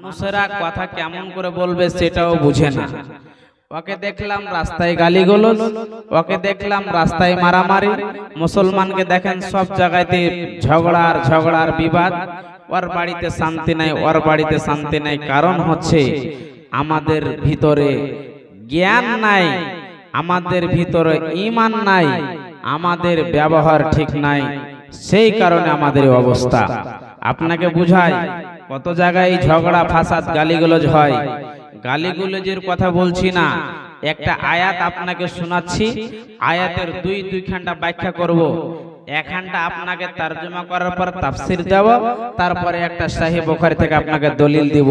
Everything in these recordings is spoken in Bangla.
মানুষেরা কথা কেমন করে বলবে সেটাও বুঝে না। ওকে দেখলাম রাস্তায় গালিগালাজ, ওকে দেখলাম রাস্তায় মারামারি। মুসলমানকে দেখেন সব জায়গাতে ঝগড়ার বিবাদ। ওর বাড়িতে শান্তি নাই, ওর বাড়িতে শান্তি নাই। কারণ হচ্ছে আমাদের ভিতরে জ্ঞান নাই, আমাদের ভিতরে ঈমান নাই, আমাদের ব্যবহার ঠিক নাই। সেই কারণে আমাদের অবস্থা। আপনাকে বুঝাই, কত জায়গায় ঝগড়া ফাসাদ গালিগালাজ হয়। গালিগালাজের কথা বলছি না, একটা আয়াত আপনাকে শোনাচ্ছি। আয়াতের দুই খান্ডা ব্যাখ্যা করব। এক খান্ডা আপনাকে তরজমা করার পর তাফসীর দেব, তারপরে একটা সহিহ বুখারী থেকে আপনাকে দলিল দিব।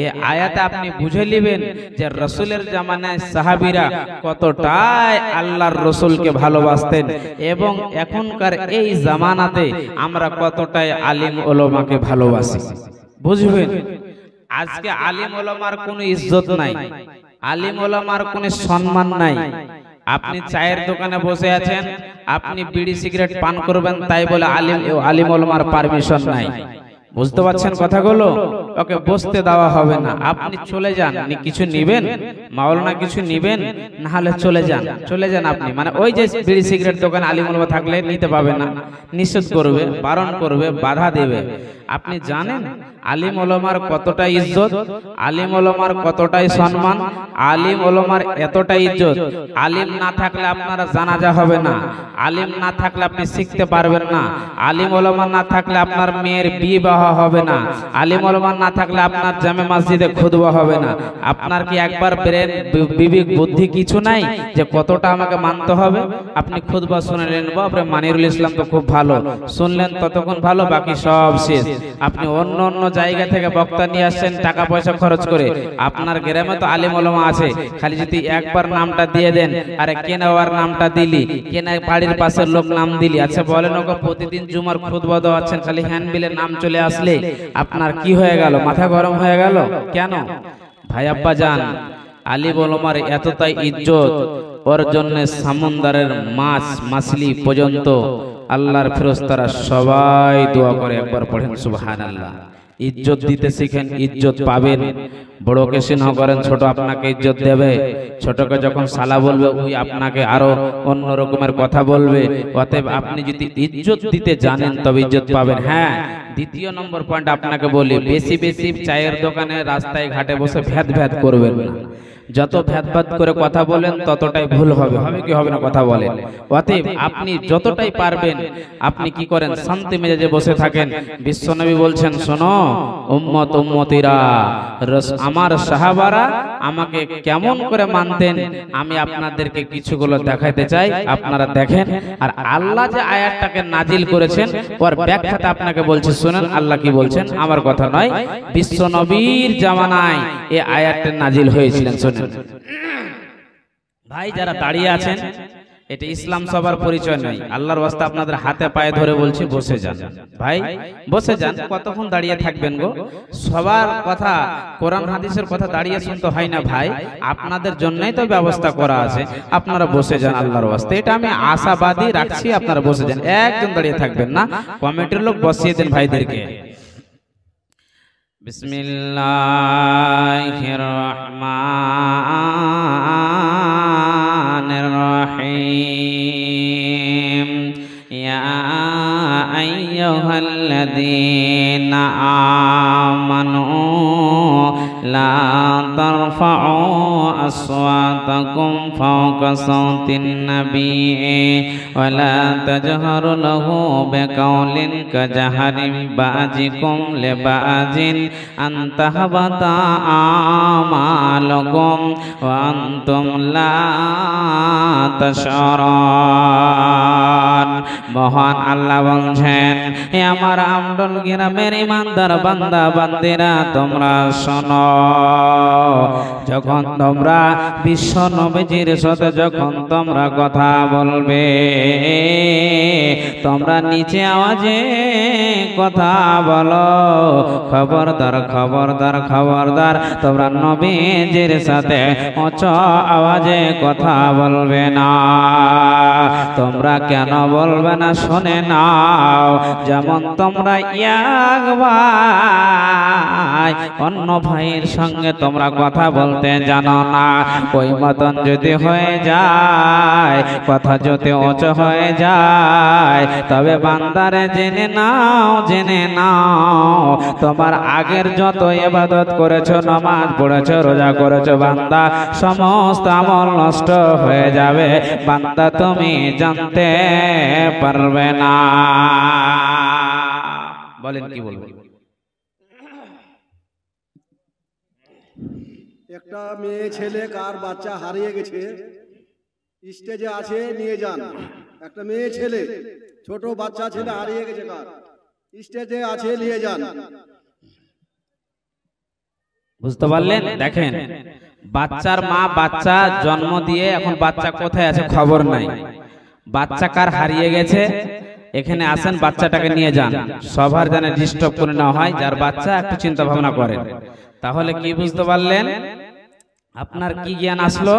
এই আয়াতে আপনি বুঝে নেবেন যে রাসূলের জামানায় সাহাবীরা কতটাই আল্লাহর রাসূলকে ভালোবাসতেন এবং এখনকার এই জামানাতে আমরা কতটাই আলিম উলামাকে ভালোবাসি। বুঝবেন, আজকে আলিম উলামার কোনো ইজ্জত নাই, আলিম উলামার কোনো সম্মান নাই। আপনি চায়ের দোকানে বসে আছেন, আপনি বিড়ি সিগারেট পান করবেন, তাই বলে আলিম উলামার পারমিশন নাই। বুঝতে পারছেন কথাগুলো? ওকে বসতে দেওয়া হবে না। আপনি চলে যান, কিছু নিবেন, মাওলানা কিছু নিবেন, না হলে চলে যান আপনি। মানে ওই যে বিড়ি সিগারেট দোকানে আলিম উলামা থাকলে নিতে পাবে না, নিষেধ করবে, বারণ করবে, বাধা দেবে। আপনি জানেন আলিম উলামার কতটা ইজ্জত, আলিম উলামার কতটাই সম্মান, আলিম উলামার এতটাই ইজ্জত। আলিম না থাকলে আপনারা জানাজা হবে না, আলিম না থাকলে আপনি শিখতে পারবেন না, আলিম উলামা না থাকলে আপনার মেয়ের বিবাহ হবে না, আলিম উলামা না থাকলে আপনার জামে মসজিদে খুতবা হবে না। আপনার কি একবার ব্রেন বিবেক বুদ্ধি কিছু নাই যে কতটা আমাকে মানতে হবে? আপনি খুতবা শুনলেন, বাপরে মানিরুল ইসলাম তো খুব ভালো, শুনলেন ততক্ষণ ভালো, বাকি সব শেষ। আপনি অন্য জায়গা থেকে বক্তা নিয়ে আসছেন টাকা পয়সা খরচ করে। আপনার গ্রামে তো আলিম উলামা আছে, খালি যদি একবার নামটা দিয়ে দেন, আরে কেনা ওর নামটা দিলি, কেনা বাড়ির পাশের লোক নাম দিলি, আচ্ছা বলেন ওকে প্রতিদিন জুমার খুতবা দেওয়াচ্ছেন, খালি হ্যান্ডবিলের নাম চলে আসলে আপনার কি হয়ে গেল? মাথা গরম হয়ে গেল কেন? ভাই আব্বা জান, আলিম উলামার এতটাই ইজ্জত, ওর জন্য সমুদ্রের মাছ মাছলি পর্যন্ত আল্লাহর ফেরেশতারা সবাই দোয়া করে। একবার পড়েন সুবহানাল্লাহ। ইজ্জত দিতে শিখেন, ইজ্জত পাবেন। বড়কে স্নেহ করেন, ছোট আপনাকে ইজ্জত দেবে। ছোটকে যখন সালা বলবে, ওই আপনাকে আরো অন্য রকমের কথা বলবে। অতএব আপনি যদি ইজ্জত দিতে জানেন তবে ইজ্জত পাবেন। হ্যাঁ, দ্বিতীয় নম্বর পয়েন্ট আপনাকে বলি, বেশি চায়ের দোকানে রাস্তায় ঘাটে বসে ভেদ করবেন না। যত ভেদ করে কথা বলেন ততটাই ভুল হবে। হবে কি হবে না কথা বলেন? অতএব আপনি যতটাই পারবেন আপনি কি করেন, শান্তি মেজাজে বসে থাকেন। বিশ্বনবী বলছেন, শোনো উম্মতিরা, আমার সাহাবারা আমাকে কেমন করে মানতেন আমি আপনাদেরকে কিছুগুলো দেখাইতে চাই, আপনারা দেখেন। আর আল্লাহ যে আয়াতটাকে নাজিল করেছেন ওর ব্যাখ্যাটা আপনাকে বলছি, শুনেন আল্লাহ কি বলছেন। আমার কথা নয়, বিশ্বনবীর জামানায় এই আয়াতটা নাজিল হয়েছিলেন। শুনেন ভাই, যারা দাঁড়িয়ে আছেন, এটা ইসলাম সবার পরিচয় নয়। আল্লাহর ওয়াস্তে আপনাদের হাতে পায়ে ধরে বলছি, বসে যান ভাই, বসে যান। কতক্ষণ দাঁড়িয়ে থাকবেন গো? সবার কথা, কোরআন হাদিসের কথা দাঁড়িয়ে শুনতে হয় না ভাই, আপনাদের জন্যই তো ব্যবস্থা করা আছে। আপনারা বসে যান আল্লাহর ওয়াস্তে, এটা আমি আশাবাদী রাখছি। আপনারা বসে যান, একদম দাঁড়িয়ে থাকবেন না। কমিটির লোক বসিয়ে দেন ভাইদেরকে। বিসমিল্লাহির রহমানির রহিম। ইয়া আইয়ুহাল্লাযীনা আমানু লা তারফাউ আসওয়াতাকুম ফাওকা সাওতিন নাবী ওয়া লা তাজহারু লাহু বিকাউলিন কাজাহরি বাজিকুম লিবাজিন আন তাহবাতা আমালুকুম ওয়া আনতুম লা তাশউরুন। মহান আল্লাহ বলছেন, হে আমার আমডল গ্রামের ইমানদার বান্দা বান্দিরা, তোমরা শোনো, যখন তোমরা তোমরা বিশ্ব নবীজির সাথে যখন তোমরা কথা বলবে তোমরা নিচে আওয়াজে কথা বলো। খবরদার খবরদার খবরদার তোমরা নবীজির সাথে উচ্চ আওয়াজে কথা বলবে না। তোমরা কেন বলবে না শুনে নাও। যেমন তোমরা এক ভাই অন্য ভাইয়ের সঙ্গে তোমরা কথা বলতে জানো না, ওই মতন যদি হয়ে যায়, কথা যদি উঁচু হয়ে যায়, তবে বান্দারে জেনে নাও জেনে নাও তোমার আগের যত ইবাদত করেছো, নামাজ পড়েছো, রোজা করেছো, বান্দা সমস্ত আমল নষ্ট হয়ে যাবে। বান্দা তুমি জানতে পারবে না। বলেন কি বলবেন? একটা মেয়ে ছেলে কার বাচ্চা হারিয়ে গেছে, স্টেজে আছে, নিয়ে যান। একটা মেয়ে ছেলে, ছোট বাচ্চা ছেলে হারিয়ে গেছে, কার স্টেজে আছে, নিয়ে যান। বুঝতে পারলেন? দেখেন, বাচ্চার মা বাচ্চা জন্ম দিয়ে এখন বাচ্চা কোথায় আছে খবর নাই। বাচ্চা কার হারিয়ে গেছে, এখানে আসেন, বাচ্চাটাকে নিয়ে যান। সবার যেন ডিস্টার্ব করে না হয়, যার বাচ্চা একটু চিন্তা ভাবনা করেন। তাহলে কি বুঝতে পারলেন? আপনার কি জ্ঞান আসলো?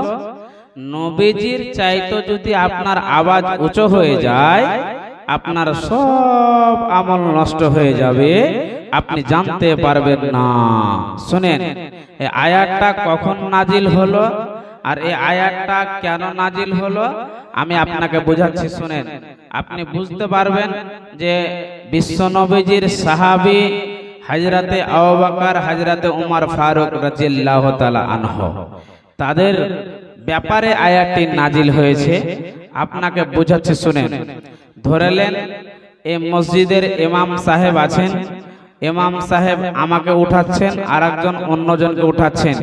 নবীজির চাইতো যদি আপনার আওয়াজ উঁচু হয়ে যায়, আপনার সব আমল নষ্ট হয়ে যাবে, আপনি জানতে পারবেন না। শুনেন, এই আয়াতটা কখন নাজিল হলো আর এই আয়াতটা কেন নাজিল হলো আমি আপনাকে বোঝাচ্ছি, শুনেন। আপনি বুঝতে পারবেন যে বিশ্বনবীজির সাহাবী হযরতে আবু বকর, হযরতে উমর ফারুক রাদিয়াল্লাহু তাআলা আনহু, তাদের ব্যাপারে আয়াতটি নাজিল হয়েছে। আপনাকে বোঝাচ্ছি, শুনেন। ধরেলেন এই মসজিদের ইমাম সাহেব আছেন, ইমাম সাহেব আমাকে উঠাচ্ছেন, আর একজন অন্যজনকে উঠাচ্ছেন।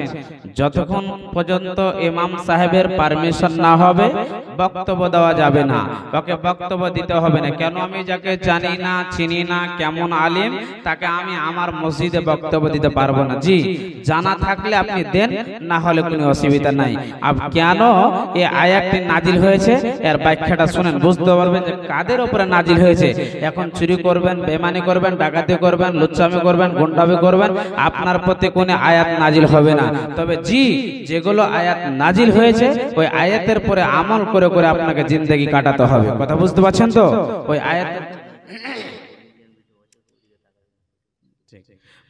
যতক্ষণ পর্যন্ত ইমাম সাহেবের পারমিশন না হবে বক্তব্য দেওয়া যাবে না, ওকে বক্তব্য দিতে হবে না। কেন? আমি যাকে জানি না, চিনি না, কেমন আলিম, তাকে আমি আমার মসজিদে বক্তব্য দিতে পারবো না। জি, জানা থাকলে আপনি দেন, না হলে কোনো অসুবিধা নাই। আর কেন এই আয়াতটি নাজিল হয়েছে এর ব্যাখ্যাটা শুনেন, বুঝতে পারবেন যে কাদের উপরে নাজিল হয়েছে। এখন চুরি করবেন, বেঈমানি করবেন, ডাকাতি করবেন, লুচ্চামি করবেন, গুন্ডামি করবেন, আপনার প্রতি কোনো আয়াত নাজিল হবে না। তবে জি, যেগুলো আয়াত নাজিল হয়েছে ওই আয়াতের পরে আমল করে করে আপনাকে জিন্দেগি কাটাতে হবে। কথা বুঝতে পারছেন তো? ওই আয়াত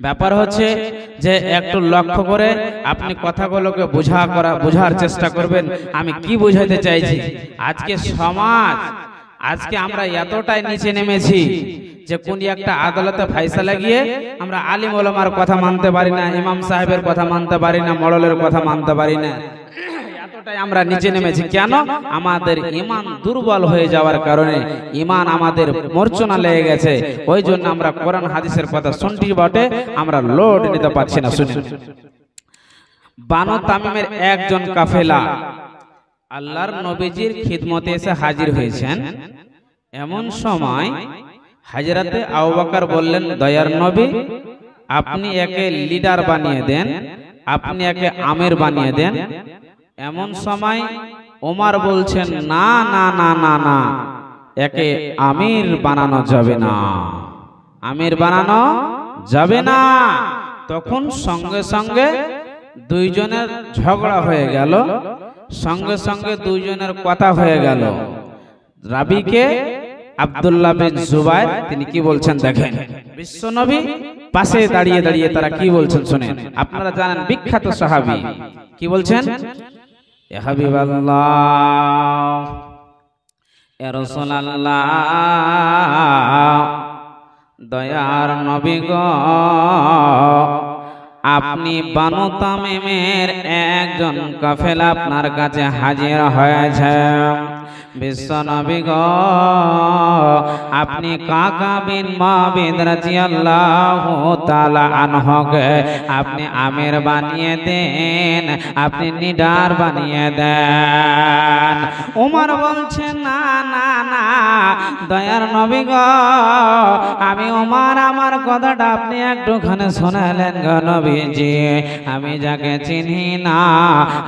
ব্যাপার হচ্ছে যে একটু লক্ষ্য করে আপনি কথাগুলোকে বোঝার চেষ্টা করবেন আমি কি বোঝাতে চাইছি। আজকে সমাজ, আজকে আমরা এতটাই নিচে নেমেছি যে কোন একটা আদালতে ফায়সালা গিয়ে আমরা আলিম ওলামার কথা মানতে পারি না, ইমাম সাহেবের কথা মানতে পারি না, মডলের কথা মানতে পারি না। এতটাই আমরা নিচে নেমেছি। কেন? আমাদের ঈমান দুর্বল হয়ে যাওয়ার কারণে, ঈমান আমাদের মূর্ছনা লেগে গেছে। ওই জন্য আমরা কোরআন হাদিসের কথা শুনছি বটে, আমরা লোড নিতে পারছি না। শুনুন, বানু তামিমের একজন কাফেলা আল্লাহর নবীজির খিদমতে এসে হাজির হয়েছেন। এমন সময় হযরতে আবু বকর বললেন, দয়ার নবী, আপনি একে লিডার বানিয়ে দেন, আপনি একে আমির বানিয়ে দেন। এমন সময় ওমর বলছেন, না না না না না, একে আমির বানানো যাবে না, আমির বানানো যাবে না। তখন সঙ্গে সঙ্গে দুইজনের ঝগড়া হয়ে গেল, সঙ্গে সঙ্গে দুইজনের কথা হয়ে গেল। রাবিকে আব্দুল্লাহ বিন জুবাইর তিনি কি বলছেন দেখেন। বিশ্বনবী পাশে দাঁড়িয়ে দাঁড়িয়ে তারা কি বলছেন শুনেন। আপনারা জানেন বিখ্যাত সাহাবী কি বলছেন, ইয়া হাবিবাল্লাহ, ইয়া রাসূলুল্লাহ, দয়ার নবী গো, আপনি বানু তামিমের একজন কাফেলা আপনার কাছে হাজির হয়েছে। বিশ্ব নবী গো আপনি কাকা বিন মাবিদ রাদিয়াল্লাহু তাআলা আনহুকে আপনি আমির বানিয়ে দেন, আপনি নিডার বানিয়ে দেন। ওমর বলছে না না না দয়ার নবী গো আমি ওমর আমার কথাটা আপনি একটুখানি শোনালেন গো নবীজি। আমি যাকে চিনি না,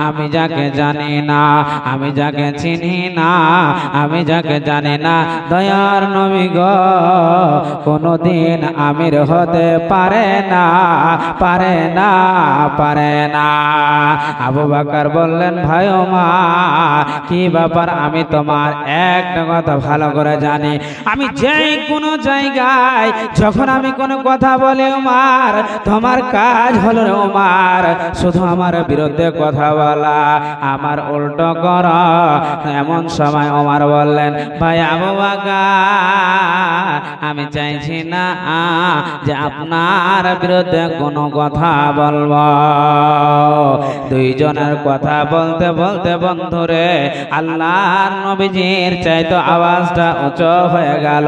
আমি যাকে জানি না, আমি যাকে চিনি না, আমি যাকে জানি না দয়ার নবী গো কোনদিন আমির হতে পারে না, পারে না, পারে না। আবু বকর বললেন ভাই ওমর কি ব্যাপার, আমি তোমার একটা কথা ভালো করে জানি, আমি যেই কোনো জায়গায় যখন আমি কোনো কথা বলি ওমর তোমার কাজ হলো ওমর শুধু আমার বিরুদ্ধে কথা বলা, আমার উল্টো করা। এমন সময় ওমর বললেন ভাই আবু বকর আমি চাইছি না যে আপনার বিরুদ্ধে কোনো কথা বলবো। দুইজনের কথা বলতে বলতে বন্ধুরে আল্লাহর নবীজির চাইতো আওয়াজটা উঁচু হয়ে গেল।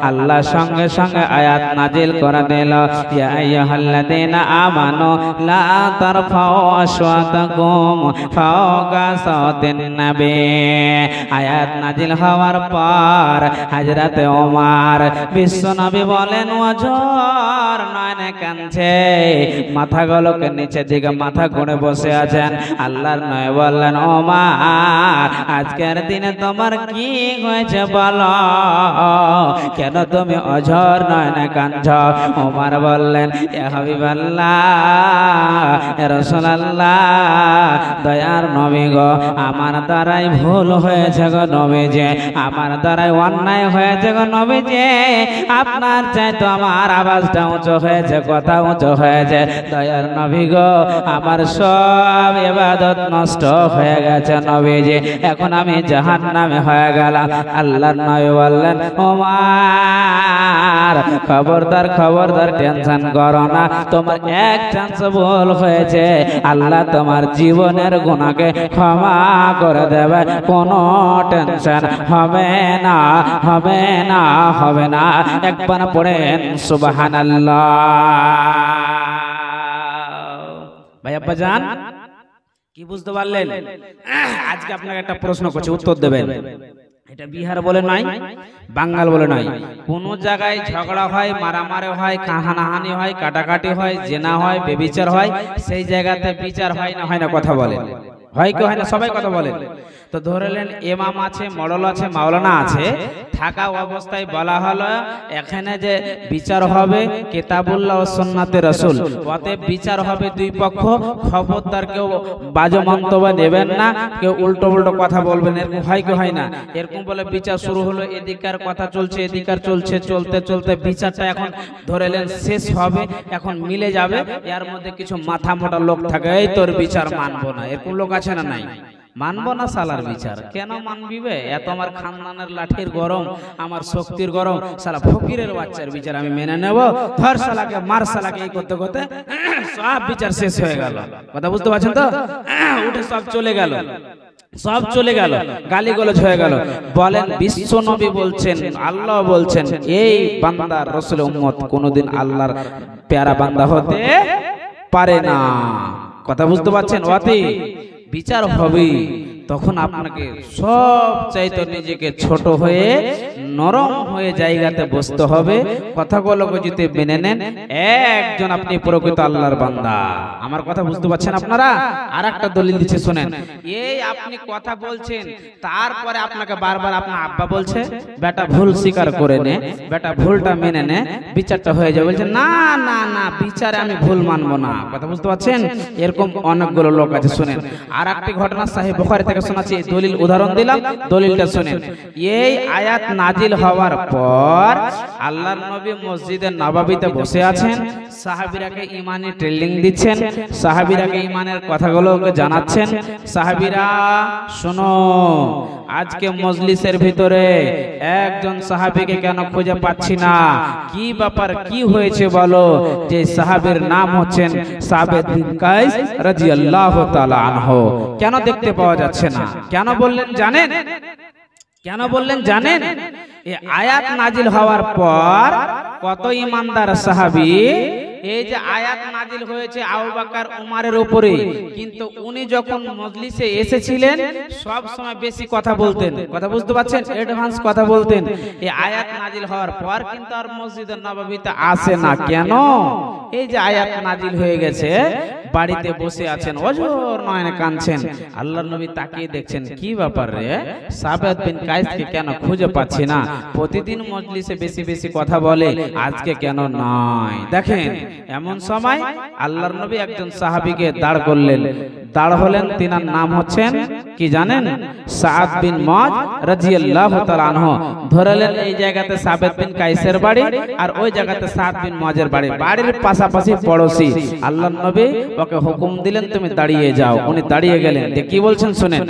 আল্লাহ সঙ্গে সঙ্গে আয়াত নাজিল করে দিল ইয়া আইয়ুহাল্লাযীনা আমানু লা তারফাউ আসওয়াতাকুম ফাওকা সাওতিন নবী। আয়াত নাজিল হওয়ার পর হযরতে ওমর বিশ্ব নবী বলেন ওজর নয়নে কাঁদছে, মাথাগুলোকে নিচের দিকে মাথা ঘুরে বসে আছেন। আল্লাহর নবী বললেন ওমর আজকের দিনে তোমার কি হয়েছে বলো, কেন তুমি অঝর নয়নে কাঁদছো? ওমর বললেন ইয়া হাবিবাল্লাহ ইয়া রাসূলুল্লাহ দয়ার নবী গো আমার দ্বারাই ভুল হয়েছে গো নবীজি, আমার দ্বারাই অন্যায় হয়েছে গো নবীজি, আপনার চাইতো আমার আওয়াজটা উঁচু হয়েছে, কথা উঁচু হয়েছে। দয়ার নবী গো আমার সব ইবাদত নষ্ট হয়ে গেছে নবীজি, এখন আমি জাহান্নামে হয়ে গেলাম। আল্লাহর নবী বললেন ওমর খবরদার খবরদার টেনশন করো না, তোমার এক চান্স ভুল হয়েছে, আল্লাহ তোমার জীবনের গুনাহকে ক্ষমা করে দেবে, কোনো টেনশন হবে না, হবে না, হবে না। একবার পড়েন সুবহানাল্লাহ। ভাই আব্বা জান কি বুঝতে পারলেন? আজকে আপনাকে একটা প্রশ্ন করছি, উত্তর দেবেন। এটা বিহার বলে নাই, বাঙ্গাল বলে নাই, কোন জায়গায় ঝগড়া হয়, মারামারি হয়, হানাহানি হয়, কাটাকাটি হয়, জেনা হয়, বেবিচার হয়, সেই জায়গাতে বিচার হয় না, হয় না? কথা বলেন হয় কি হয় না? সবাই কথা বলেন। তো ধরলেন ইমাম আছে, মডল আছে, মাওলানা আছে, থাকা অবস্থায় বলা হলো এখানে যে বিচার হবে কিতাবুল্লাহ ও সুন্নাতে রাসূল, অতএব বিচার হবে দুই পক্ষ, খবরদার কেউ বাজে মন্তব্য নেবেন না, কেউ উল্টো উল্টো কথা বলবেন, এরকম হয় কি হয় না? এরকম বলে বিচার শুরু হলো, এদিকার কথা চলছে, এদিকার চলছে, চলতে চলতে বিচারটা এখন ধরলেন শেষ হবে, এখন মিলে যাবে। এর মধ্যে কিছু মাথা মোটা লোক থাকে, এই তোর বিচার মানবো না, এরকম লোক আছে না নাই? মানবো না সালার বিচার, কেন মানবি বে? এত আমার খানদানের লাঠির গরম, আমার শক্তির গরম, সালা ফকিরের বাচ্চার বিচার আমি মেনে নেব, ধর সালাকে, মার সালাকে, এই করতে করতে সব বিচার শেষ হয়ে গেল। কথা বুঝতে পারছেন তো? উঠে সব চলে গেল, সব চলে গেল, গালিগালাজ হয়ে গেল। বলেন বিশ্ব নবী বলছেন, আল্লাহ বলছেন এই বান্দার রাসূলের উম্মত কোনদিন আল্লাহর প্যারা বান্দা হতে পারে না। কথা বুঝতে পারছেন? ওয়াতি বিচার হবে, তখন আপনাকে সব চাইতে নিজেকে ছোট হয়ে নরম হয়ে জায়গাতে বসতে হবে, কথাগুলোকে যদি মেনে নেন একজন আপনি প্রকৃত আল্লাহর বান্দা। আমার কথা বুঝতে পারছেন আপনারা? আর একটা দলিল দিচ্ছে শুনেন। এই আপনি কথা বলছেন, তারপরে আপনাকে বারবার আপনার আব্বা বলছে বেটা ভুল স্বীকার করে নে, বেটা ভুলটা মেনে নে, বিচারটা হয়ে যাবে। বলছে না না না, বিচারে আমি ভুল মানবো না। কথা বুঝতে পারছেন? এরকম অনেকগুলো লোক আছে। শুনেন আর একটি ঘটনা সহিহ বুখারী থেকে শোনাচ্ছি, দলিল উদাহরণ দিলাম, দলিলটা শুনেন। এই আয়াত নাজিল হওয়ার পর আল্লাহর নবী মসজিদে নববীতে বসে আছেন, সাহাবীরাকে ইমানি ট্রেনিং দিচ্ছেন, সাহাবীরাকে ইমানের কথাগুলোকে জানাচ্ছেন। সাহাবীরা শোনো, আজকে মজলিসের ভিতরে একজন সাহাবীকে কেন খুঁজে পাচ্ছি না, কি ব্যাপার, কি হয়েছে বলো? যে সাহাবীর নাম হচ্ছেন সাবিত বিন কাইস রাদিয়াল্লাহু তাআলা আনহু, কেন দেখতে পাওয়া যাচ্ছে না? কেন বললেন জানেন? কেন বললেন জানেন? এই আয়াত নাজিল হওয়ার পর কত ইমানদার সাহাবী, এই যে আয়াত নাজিল হয়েছে আবু বকর উমরের উপরে, কিন্তু উনি যখন মজলিসে এসেছিলেন সব সময় বেশি কথা বলতেন। কথা বুঝতে পারছেন? অ্যাডভান্স কথা বলতেন। এই আয়াত নাজিল হওয়ার পর কিন্তু আর মসজিদে নববীতে আসে না। কেন? এই যে আয়াত নাজিল হয়ে গেছে, বাড়িতে বসে আছেন, অজর নয়নে কাঁদছেন। আল্লাহর নবী তাকিয়ে দেখছেন, কি ব্যাপার রে, সাবেদ বিন কায়েসকে কেন খুঁজে পাচ্ছি না? প্রতিদিন মজলিসে বেশি বেশি কথা বলে, আজকে কেন নয়? দেখেন, এমন সময় আল্লাহর নবী একজন সাহাবীকে দাঁড় করলেন। দাঁড় হলেন, তিনার নাম হচ্ছেন কি জানেন? সাদ বিন মুআয রাদিয়াল্লাহু তাআলা আনহু। ধরলেন এই জায়গাতে সাবেদ বিন কায়েসের বাড়ি, আর ওই জায়গাতে সাদ বিন মুআযের বাড়ি, বাড়ির পাশাপাশি পড়োশি। আল্লাহর নবী ওকে হুকুম দিলেন, তুমি দাঁড়িয়ে যাও। উনি দাঁড়িয়ে গেলেন। কি বলছেন শুনেন।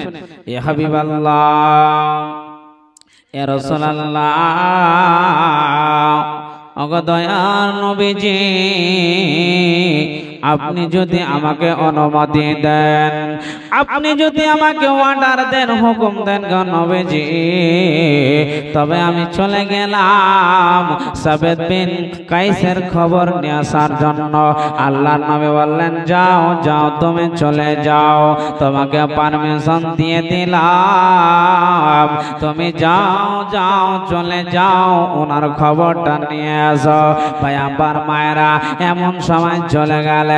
এ হাবিবাল্লাহ, এ রাসূলুল্লাহ, ওগো দয়ার নবীজি, আপনি যদি আমাকে অনুমতি দেন, আপনি যদি আমাকে অর্ডার দেন, হুকুম দেন গো নবীজি, তবে আমি চলে গেলাম সাবেদ বিন কায়েসের খবর নিয়ে আসার জন্য। আল্লাহর নবী বললেন, যাও যাও, তুমি চলে যাও, তোমাকে পারমিশন দিয়ে দিলাম, তুমি যাও যাও, চলে যাও, ওনার খবরটা নিয়ে আসো। ভাই আমার মায়েরা, এমন সময় চলে গেলেন।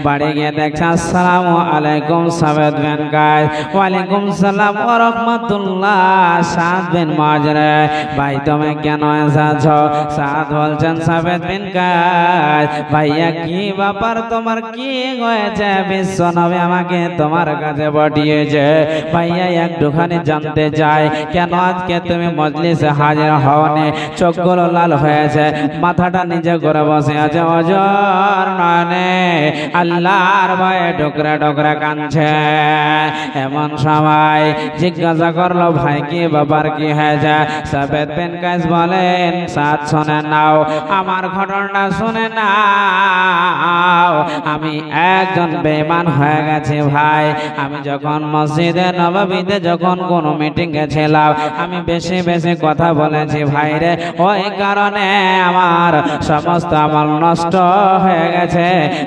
বাড়ি গিয়ে দেখছে, আসসালামু আলাইকুম সাবেদ বিন কায়েস। ওয়ালাইকুম সালাম ওয়া রাহমাতুল্লাহ। সাদ বিন মুআয রে, ভাই তুমি কেন এসেছো? সাদ বলছেন, সাবেদ বিন কায়েস, ভাইয়া কি ব্যাপার, তোমার কি হয়েছে? বিশ্ব নবী আমাকে তোমার কাছে পাঠিয়েছে, ভাইয়া একটুখানি জানতে চাই, কেন আজকে তুমি মজলিসে হাজির হওনি? চোখগুলো লাল হয়েছে, মাথাটা নিচে করে বসে আছে, অজর নয়নে আল্লাহর ভয়ে ডোকরা ডোকরা কাঁদছে। এমন সময় জিজ্ঞাসা করলো, ভাই কি ব্যাপার, কি হয়েছে? সাবেদ বিন কায়েস বলেন, সাদ শুনে নাও, আমার ঘটনাটা শুনে নাও। আমি একজন বেঈমান হয়ে গেছি ভাই। আমি যখন মসজিদে নববীতে যখন কোন মিটিং এ ছিলাম, আমি বেশি বেশি কথা বলেছি ভাই রে, ওই কারণে আমার সমস্ত আমল নষ্ট হয়ে গেছে,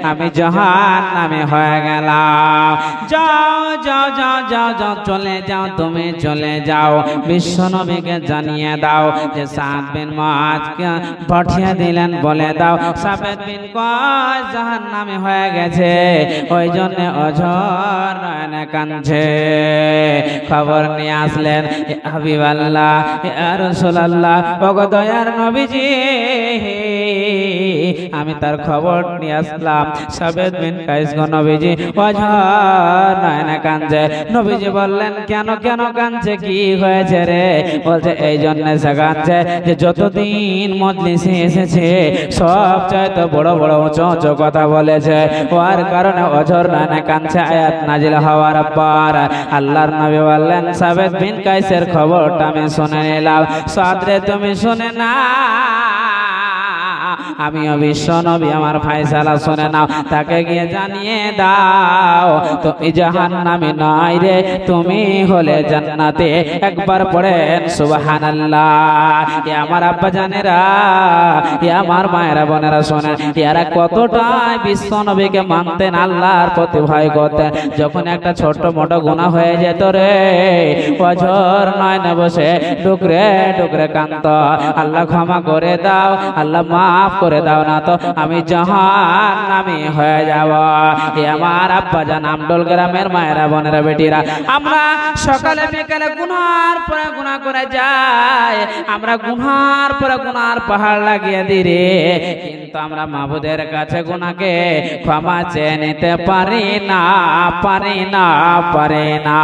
আমি জাহান্নামে হয়ে গেলাম। যাও যাও যাও যাও যাও, চলে যাও, তুমি চলে যাও, বিশ্ব নবীকে জানিয়ে দাও যে সাদ বিন মুআযকে পাঠিয়ে দিলেন, বলে দাও সাবেদ বিন কায়েস জাহান্নামে হয়ে গেছে, ওই জন্য অঝর নয়নে কাঁদছে। খবর নিয়ে আসলেন, হাবিবাল্লাহ, ইয়া রাসূলুল্লাহ, ওগো দয়ার নবীজি, আমি তার খবর নিয়ে আসলাম। সাবেদ বিন কায়েস গো নবীজি অঝর নয়নে কাঁদছে। নবীজি বললেন, কেন কেন কাঁদছে, কি হয়েছে রে? বলছে, এই জন্য সে কাঁদছে যে যতদিন মজলিসে এসেছে সব চাইতে বড় বড় উঁচু উঁচু কথা বলেছে, ওর কারণে অঝর নয়নে কাঁদছে। আয়াত নাজিল হওয়ার পর আল্লাহর নবী বললেন, সাবেদ বিন কায়েসের খবরটা আমি শুনে নিলাম, সাদ রে তুমি শুনে না, আমি বিশ্ব নবী, আমার ফায়সালা শুনে নাও, তাকে গিয়ে জানিয়ে দাও তুমি জাহান্নামে নয় রে, তুমি হলে জান্নাতে। একবার পড়েন সুবহানাল্লাহ। এ আমার আব্বা জানেরা, এ আমার মায়েরা বোনেরা, শোনেন, এরা কতটা বিশ্ব নবীকে মানতেন, আল্লাহর প্রতি ভয় করতেন। যখন একটা ছোট্ট মোটো গুনাহ হয়ে যেত রে, অঝর নয়নে বসে ডুকরে ডুকরে কাঁদত, আল্লাহ ক্ষমা করে দাও, আল্লাহ মাফ করে দাও না তো আমি জাহান্নামী হয়ে যাব। এ আমার আব্বাজান আমডোল গ্রামের মায়েরা বোনেরা বেটিরা, আমরা সকালে বিকালে গুনার পরে গুনাহ করে যাই, আমরা গুনার পরে গুনার পাহাড় লাগিয়ে দিই রে, কিন্তু আমরা মাবুদের কাছে গুনাহকে ক্ষমা চেয়ে নিতে পারি না, পারি না, পারি না।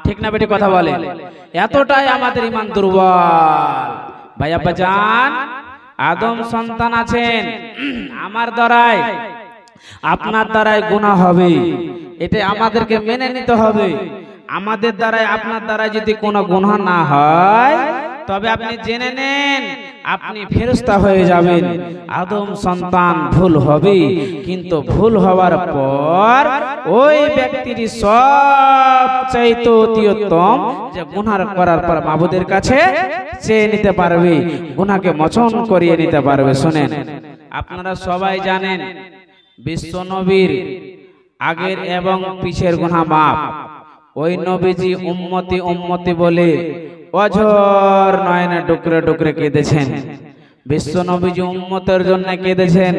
ঠিক না বেটি? কথা বলে, এতটাই আমাদের ঈমান দুর্বল। ভাই আব্বাজান, আদম সন্তান আছেন, আমার দ্বারাই আপনার দ্বারাই গুনাহ হবে, এটা আমাদেরকে মেনে নিতে হবে। আমাদের দ্বারাই আপনার দ্বারাই যদি কোনো গুনাহ না হয়, তবে আপনি জেনে নেন আপনি ফেরেশতা হয়ে যাবেন। আদম সন্তান ভুল হবে, কিন্তু ভুল হওয়ার পর ওই ব্যক্তির সবচাইতে অতি উত্তম যে গুনাহ করার পর মাবুদের কাছে চেয়ে নিতে পারবে, গুনাহকে মোচন করিয়ে নিতে পারবে। শুনেন, আপনারা সবাই জানেন বিশ্ব নবীর আগের এবং পিছের গুনাহ মাফ। ওই নবীজি উম্মতি উম্মতি বলে অঝর নয়নে ডুকরে ডুকরে কেঁদেছেন। বিশ্ব নবীজি উম্মতের জন্য কেঁদেছেন,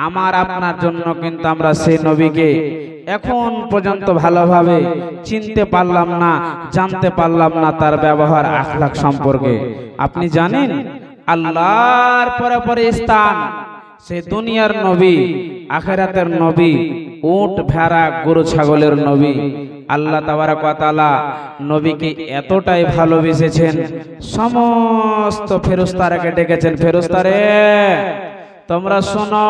আমার আপনার জন্য। কিন্তু আমরা সেই নবীকে এখন পর্যন্ত ভালোভাবে চিনতে পারলাম না, জানতে পারলাম না তার ব্যবহার আখলাক সম্পর্কে। আপনি জানেন আল্লাহর পরে পরে স্থান সে দুনিয়ার নবী, আখিরাতের নবী, উট ভেড়া গরু ছাগলের নবী। আল্লাহ তাবারক ওয়া তাআলা নবীকে এতটাই ভালোবেসেছেন, সমস্ত ফেরেশতাকে ডেকেছেন, ফেরেশতারে তোমরা শোনো,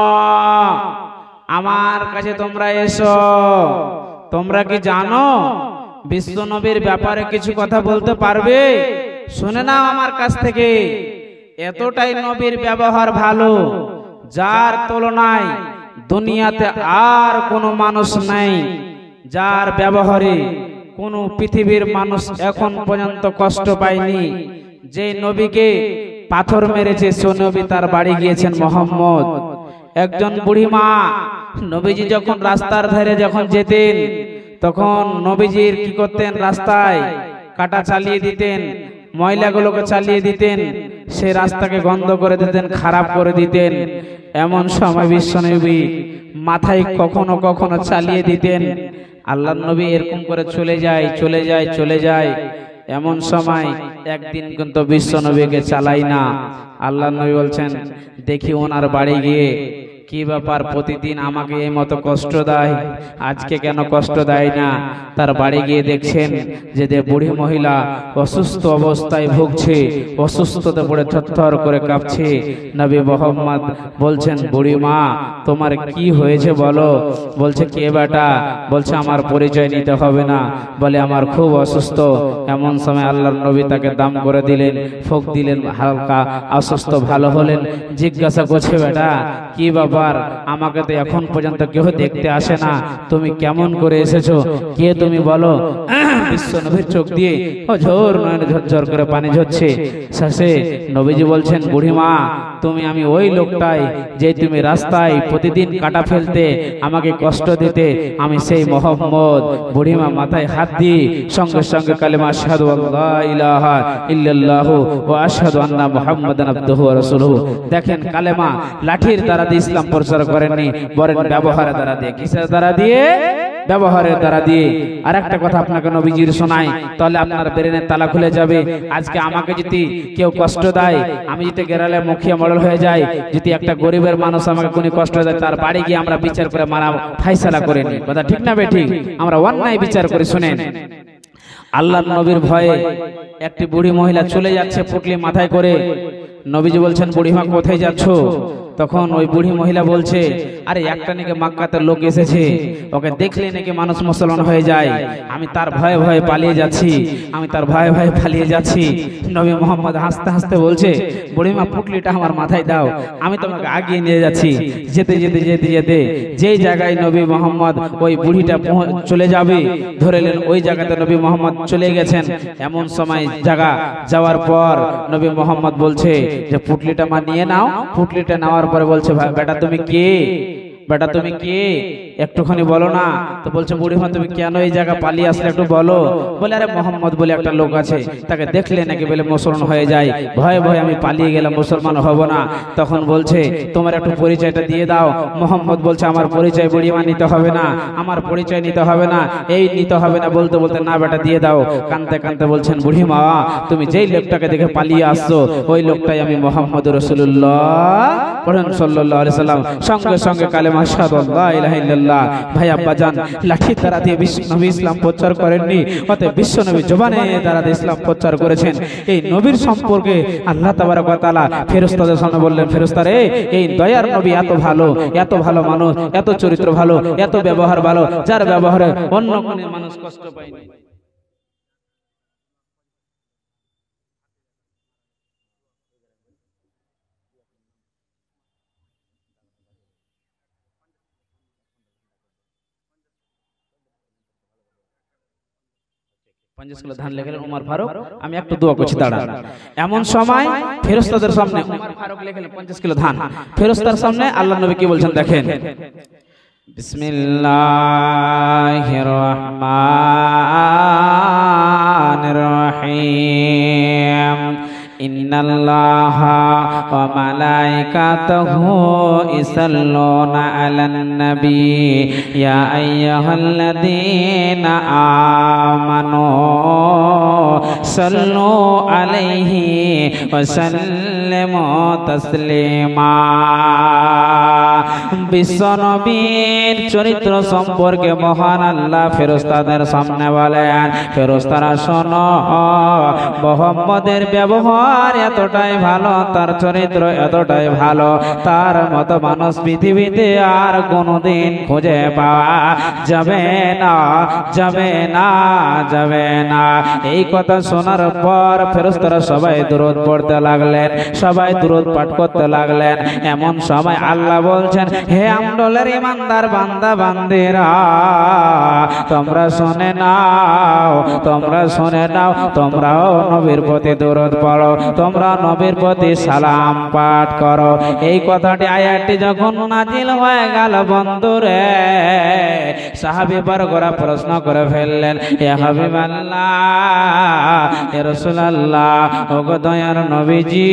আমার কাছে তোমরা এসো। তোমরা কি জানো বিশ্ব নবীর ব্যাপারে কিছু কথা বলতে পারবে? শুনে নাও আমার কাছ থেকে। এতটাই নবীর ব্যবহার ভালো, যার তুলনায় দুনিয়াতে আর কোনো মানুষ নাই, যার ব্যবহারে কোনো পৃথিবীর মানুষ এখন পর্যন্ত কষ্ট পায়নি। যে নবীকে পাথর মেরেছে সে নবী তার বাড়ি গিয়েছেন মোহাম্মদ। একজন বুড়িমা নবীজি যখন রাস্তার ধারে যখন যেতেন, তখন নবীজির কি করতেন, রাস্তায় কাটা চালিয়ে দিতেন, ময়লাগুলোকে চালিয়ে দিতেন, সে রাস্তাকে গন্ধ করে দিতেন, খারাপ করে দিতেন। এমন সময় বিশ্বনবী মাথায় কখনো কখনো চালিয়ে দিতেন। আল্লাহর নবী এরকম করে চলে যায় চলে যায় চলে যায়। এমন সময় একদিন কিন্তু বিশ্বনবীকে চালাই না। আল্লাহর নবী বলছেন, দেখি ওনার বাড়ি গিয়ে কি ব্যাপার, প্রতিদিন আমাকে এই মতো কষ্ট দেয়, আজকে কেন কষ্ট দেয় না। তার বাড়ি গিয়ে দেখছেন যে বুড়ি মহিলা অসুস্থ অবস্থায় ভুগছে, অসুস্থতে পড়ে থরথর করে কাঁপছে। নবী মুহাম্মদ বলছেন, বুড়ি মা তোমার কি হয়েছে বলো। বলছে, কে বেটা? বলছে, আমার পরিচয় নিতে হবে না। বলে, আমার খুব অসুস্থ। এমন সময় আল্লাহর নবী তাকে দাম করে দিলেন, ফুঁক দিলেন, হালকা অসুস্থ ভালো হলেন। জিজ্ঞাসা করছে, বেটা কি বাবা, আমাকে তো এখন পর্যন্ত কেউ দেখতে আসে না, তুমি কেমন করে এসেছো, কে তুমি বলো। বিশ্ব নবীর চোখ দিয়ে ঝোর নয়নে ঝরঝর করে পানি ঝরছে। শেষে নবীজি বলছেন, বুড়িমা তুমি আমি ওই লোকটাই যে তুমি রাস্তায় প্রতিদিন কাটা ফেলতে, আমাকে কষ্ট দিতে, আমি সেই মোহাম্মদ। বুড়িমা মাথায় হাত দিয়ে সঙ্গে সঙ্গে কালেমা আশহাদু আল্লা ইলাহা ইল্লাল্লাহু ওয়া আশহাদু আন্না মুহাম্মাদান আবদুহু ওয়া রাসূলুহু। দেখেন, কালেমা লাঠির দ্বারা দিয়ে ইসলাম প্রচার করেননি, বরং ব্যবহারের দ্বারা দিয়ে। কিসের দ্বারা দিয়ে? ব্যবহারের দ্বারা দিয়ে। আর একটা কথা আপনাকে নবীজির শোনাই, তাহলে আপনার ব্রেনের তালা খুলে যাবে। আজকে আমাকে যদি কেউ কষ্ট দেয়, আমি যদি গেরালে মুখিয়া মডেল হয়ে যাই, যদি একটা গরিবের মানুষ আমাকে কোনো কষ্ট দেয়, তার বাড়ি গিয়ে আমরা বিচার করে মারা ফাইসালা করে নিই। কথা ঠিক না বেঠিক? আমরা অন্যায় বিচার করে। শুনেন, আল্লাহর নবীর ভয়ে একটি বুড়ি মহিলা চলে যাচ্ছে পুটলি মাথায় করে। নবীজি বলছেন, বুড়িমা কোথায় যাচ্ছ? তখন ওই বুড়ি মহিলা বলছে, আরে একটা নাকি মক্কাতে লোক এসেছে, ওকে দেখলে নাকি মানুষ মুসলমান হয়ে যায়, আমি তার ভয়ে ভয়ে পালিয়ে যাচ্ছি, আমি তার ভয়ে ভয়ে পালিয়ে যাচ্ছি। নবী মুহাম্মদ হাসতে হাসতে বলছে, বুড়িমা পুটলিটা আমার মাথায় দাও, আমি তোমাকে আগিয়ে নিয়ে যাচ্ছি। যেতে যেতে যেতে যেতে যেই জায়গায় নবী মুহাম্মদ ওই বুড়িটা চলে যাবে, ধরেলেন ওই জায়গাতে নবী মুহাম্মদ চলে গেছেন। এমন সময় জায়গা যাওয়ার পর নবী মুহাম্মদ বলছে যে পুটলিটা মা নিয়ে নাও। পুটলিটা নেওয়ার পরে বলছে, বেটা তুমি কে? বেটা তুমি কে? একটুখানি বলো না। তো বলছে, বুড়িমা তুমি কেন এই জায়গা পালিয়ে আসলে একটু বলো। বলে, আরে মোহাম্মদ বলে একটা লোক আছে, তাকে দেখলে নাকি বলে মুসলমান হয়ে যায়, ভয়ে ভয়ে আমি পালিয়ে গেলাম, মুসলমান হব না। তখন বলছে, তোমার একটু পরিচয়টা দিয়ে দাও। মোহাম্মদ বলছে, আমার পরিচয় বুড়িমা নিতে হবে না, আমার পরিচয় নিতে হবে না, এই নিতে হবে না। বলতে বলতে, না বেটা দিয়ে দাও। কানতে কানতে বলছেন, বুড়িমা তুমি যেই লোকটাকে দেখে পালিয়ে আসছো, ওই লোকটাই আমি মোহাম্মদ রাসূলুল্লাহ পড়েন সাল্লাল্লাহু আলাইহি সাল্লাম। সঙ্গে সঙ্গে কালেমা আশহাদু আল্লা ইলাহা ইল্লাল্লাহ। ভাই আব্বাজান, লাঠি দ্বারা দিয়ে বিশ্বনবী ইসলাম প্রচার করেননি, অতএব বিশ্বনবী জবানে দ্বারা ইসলাম প্রচার করেছেন। এই নবীর সম্পর্কে আল্লাহ তাবারক ওয়া তাআলা ফেরেশতাদের সামনে বললেন, ফেরেশতারে এই দয়ার নবী এত ভালো মানুষ, এত চরিত্র ভালো, এত ব্যবহার ভালো, যার ব্যবহারে অন্য কোনো মানুষ কষ্ট পায়নি। 50 কিলো ধান লিখলেন উমর ফারুক, আমি একটু দোয়া করছি দাঁড়া। এমন সময় ফেরেশতাদের সামনে উমর ফারুক লিখলেন 50 কিলো ধান, ফেরেশতার সামনে আল্লাহর নবী কি বলছেন দেখেন, বিসমিল্লাহির রহমানির রহিম, ইন্নাল্লাহা ওয়া মালাইকাতাহু ইসাল্লুনা আলান নবী ইয়া আইয়ুহাল্লাযীনা আমানু সাল্লু আলাইহি ওয়া সাল্লিমু তাসলিমা। বিশ্বনবীর চরিত্র সম্পর্কে মহান আল্লাহ ফেরেশতাদের সামনে বলেন, ফেরেশতারা শোনো, মুহাম্মদের ব্যবহার এতটাই ভালো, তার চরিত্র এতটাই ভালো, তার মতো মানুষ পৃথিবীতে আর কোনোদিন খুঁজে পাওয়া যাবে না, যাবে না, যাবে না। এই কথা শোনার পর ফেরেশতারা সবাই দুরূদ পড়তে লাগলেন, সবাই দুরূদ পাঠ করতে লাগলেন। এমন সময় আল্লাহ বলছেন, হে আমডলের ইমানদার বান্দা বান্দিরা, তোমরা শুনে নাও, তোমরা শুনে নাও, তোমরাও নবীর প্রতি দুরূদ পড়ো, তোমরা নবীর প্রতি সালাম পাঠ করো। এই কথাটি আয়াতটি যখন নাজিল হয়ে গেল বন্ধুরে, সাহাবী বর্গরা প্রশ্ন করে ফেললেন, ইয়া হাবিবাল্লাহ, ইয়া রাসূলুল্লাহ, ওগো দয়ার নবীজি,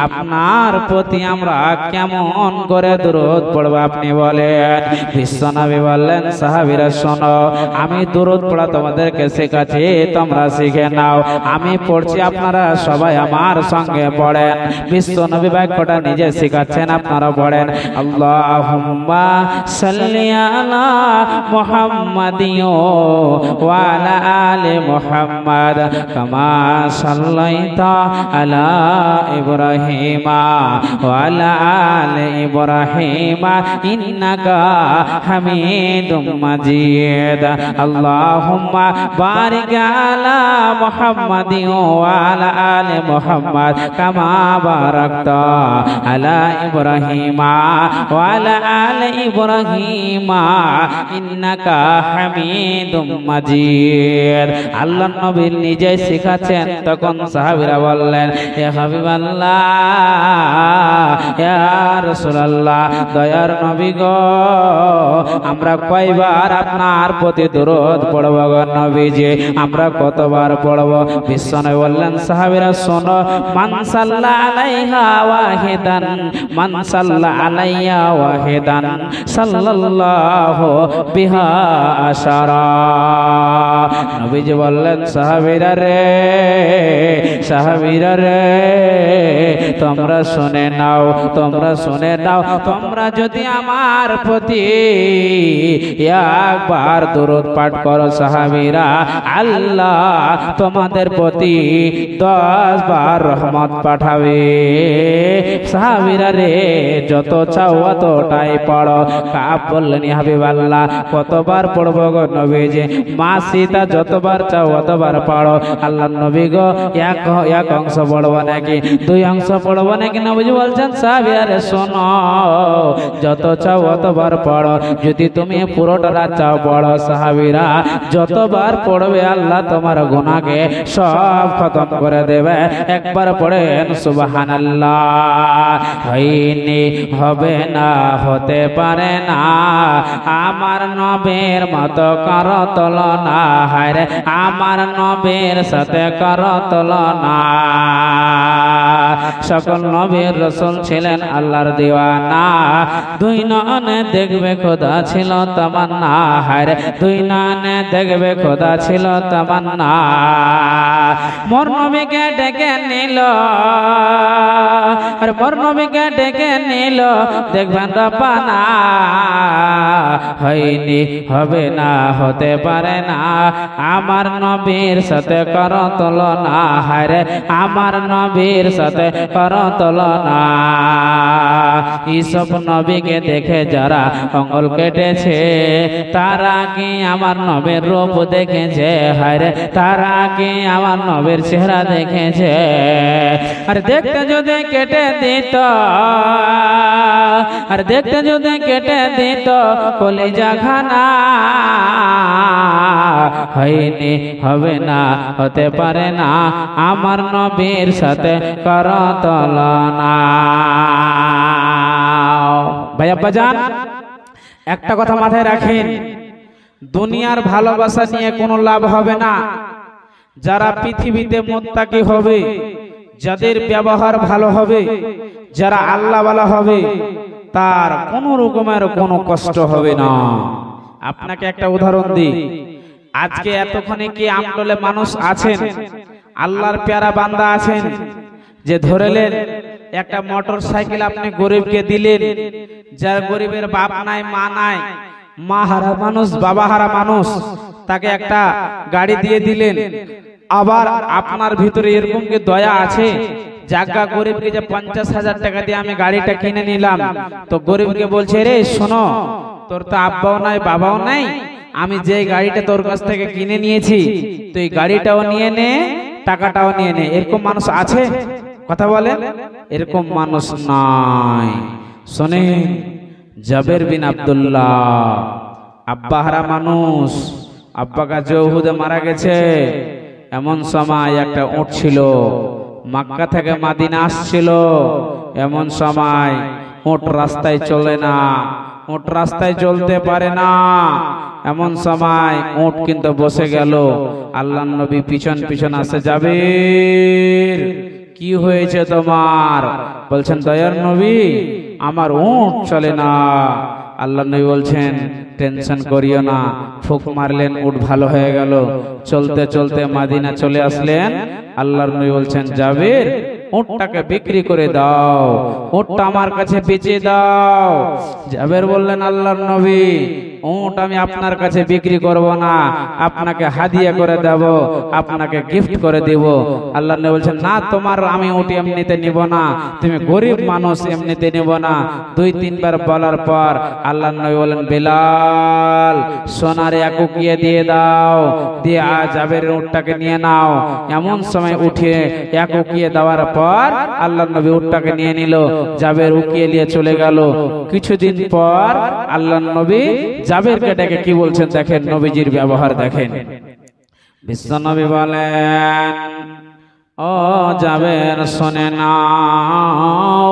আপনার প্রতি আমরা কেমন করে দুরূদ পড়ব আপনি বলেন। বিশ্বনবী বললেন, সাহাবীরা শোনো, আমি দুরূদ পড়া তোমাদেরকে শেখাচ্ছি, তোমরা শিখে নাও। আমি পড়ছি, আপনারা সবাই আমার সঙ্গে পড়েন। বিশ্বনবী বাক্যটা নিজে শেখাচ্ছেন, আপনারা পড়েন। আল্লাহুম্মা সাল্লি আলা মুহাম্মাদিন ওয়া আলা আলি মুহাম্মাদ কামা সাল্লাইতা আলা ইব্রাহিমা ওয়া আলা আলি ইব্রাহিমা ইন্নাকা হামিদুম মাজিদ। আল্লাহুম্মা বারিক আলা মুহাম্মাদিন ওয়া আলা আলি মুহাম্মাদ কামা বারাকতা আলা ইব্রাহিমা ওয়া আলা আলি ইব্রাহিমা ইন্নাকা হামিদুম মাজিদ। আল্লাহর নবী নিজে শিখাচ্ছেন। তখন সাহাবীরা বললেন, ইয়া হাবিবাল্লাহ, ইয়া রাসূলুল্লাহ, দয়ার নবী গো, আমরা কয়বার আপনার প্রতি দুরূদ পড়ব গো নবীজি, আমরা কতবার পড়ব? বিশ্বনবী বললেন, সাহাবীরা শোনো, মান সাল্লা আলাইহা ওয়াহিদান, মান সাল্লা আলাইয়া ওয়াহিদান সাল্লাল্লাহু বিহা আশারা। নবীজি বললেন, সাহাবীরা রে, সাহাবীরা রে, তোমরা শুনে নাও, তোমরা শুনে নাও, তোমরা যদি আমার প্রতি একবার দুরূদ পাঠ করো সাহাবীরা, আল্লাহ তোমাদের প্রতি 10 বার রহমত পাঠাবে। সাহাবীরা রে, যত চাও অতটাই পড়ো। কাব বললেন, ইয়া হাবিবাল্লাহ, কতবার পড়বো গো নবীজি? মা সীতা যতবার চাও অতবার পড়ো। আল্লাহর নবী গো, এক অংশ পড়বো নাকি 2 অংশ পড়বো নাকি? নবীজি বলছেন, সাহাবীরা রে শোনো, যত চাও অতবার পড়ো। যদি তুমি পুরোটা রাত চাও পড়ো, সাহাবীরা যতবার পড়বে আল্লাহ তোমার গুনাহকে সব খতম করে দেবে। একবার পড়েন সুবহানাল্লাহ। হয়নি, হবে না, হতে পারে না, আমার নবীর মতো কারো তুলনা, হায়রে আমার নবীর সাথে কারো তুলনা। সকল নবীর রাসূল ছিলেন আল্লাহর দিওয়ানা। 2 নয়নে দেখবে খোদা ছিল তামান্না, হায়রে 2 নয়নে দেখবে খোদা ছিল তামান্না। মোর নবীকে ডেকে নিল, আর মোর নবীকে ডেকে নিল, দেখবেন রব্বানা। হয়নি, হবে না, হতে পারে না, আমার নবীর সাথে করো তুলনা, হায়রে আমার নবীর সাথে করো তুলনা। এইসব নবীকে দেখে যারা আঙ্গুল কেটেছে, তারা কি আমার নবীর রূপ দেখেছে? হায়রে তারা কি আমার নবীর চেহারা দেখেছে? আর দেখতে যদি কেটে দিত, আর দেখতে যদি কেটে দিত, বলে কলিজাখানা হয়নি হবে না হতে পারে না আমার নবীর সাথে কর তুলনা। ভাই আব্বাজান একটা কথা মাথায় রাখেন, দুনিয়ার ভালোবাসা নিয়ে কোনো লাভ হবে না। যারা পৃথিবীতে মুত্তাকি হবে, যাদের ব্যবহার ভালো হবে, যারা আল্লাহওয়ালা হবে, তার কোনো রকমের কোনো কষ্ট হবে না। আপনাকে একটা উদাহরণ দিই, আজকে এতক্ষণে কি আমডলে মানুষ আছেন, আল্লাহর প্যারা বান্দা আছেন, যে ধরেলেন একটা মোটর সাইকেল আপনি গরিবকে দিলেন, যার গরিবের বাপ নাই মা নাই, মা হারা মানুষ বাবা হারা মানুষ, তাকে একটা গাড়ি দিয়ে দিলেন। আবার আপনার ভিতরে এরকম কি দয়া আছে, জাগা গরিবকে যে 50,000 টাকা দিয়ে আমি গাড়িটা কিনে নিলাম, তো গরিবকে বলছে রে শোনো, তোর তো আব্বাও নাই বাবাও নাই, আমি যে গাড়িটা তোর কাছ থেকে কিনে নিয়েছি তুই গাড়িটাও নিয়ে নে, টাকাটাও নিয়ে নে। এরকম মানুষ আছে? কথা বলেন, এরকম মানুষ নাই। শোনেন, জাবের বিন আব্দুল্লাহ আব্বা হারা মানুষ, আব্বা গাজী উহুদে মারা গেছে। এমন সময় একটা উট ছিল, মক্কা থেকে মদিনা আসছিল। এমন সময় উট রাস্তায় চলে না, উট রাস্তায় চলতে পারে না। এমন সময় উট কিন্তু বসে গেল। আল্লাহর নবী পিছন পিছন আসে, জাবের কি হয়েছে তোমার? বলছেন দয়ার নবী আমার উট চলে না। আল্লাহর নবী বলছেন টেনশন করিও না, ফুক মারলেন উট ভালো হয়ে গেল। চলতে চলতে মদিনা চলে আসলেন। আল্লাহর নবী বলছেন জাবের উটটাকে বিক্রি করে দাও, উটটা আমার কাছে বেচে দাও। জাবের বললেন আল্লাহর নবী উট আমি আপনার কাছে বিক্রি করব না, আপনাকে হাদিয়া করে দেব, আপনাকে গিফট করে দেব। আল্লাহর নবী বলছেন না, তোমার আমি উট এমনিতে নিব না, তুমি গরিব মানুষ এমনিতে নিব না। 2-3 বার বলার পর আল্লাহর নবী বলেন বেলাল সোনার একুকিয়ে দিয়ে দাও, দিয়ে জাবের উটটাকে নিয়ে নাও। এমন সময় উঠে একুকিয়ে দেওয়ার পর আল্লাহর নবী উটটাকে নিয়ে নিল, জাবের উকিয়ে নিয়ে চলে গেল। কিছুদিন পর আল্লাহর নবী জাবেরকে ডেকে কি বলছেন দেখেন, নবীজির ব্যবহার দেখেন। বিশ্বনবী বলেন ও জাবের শুনে নাও,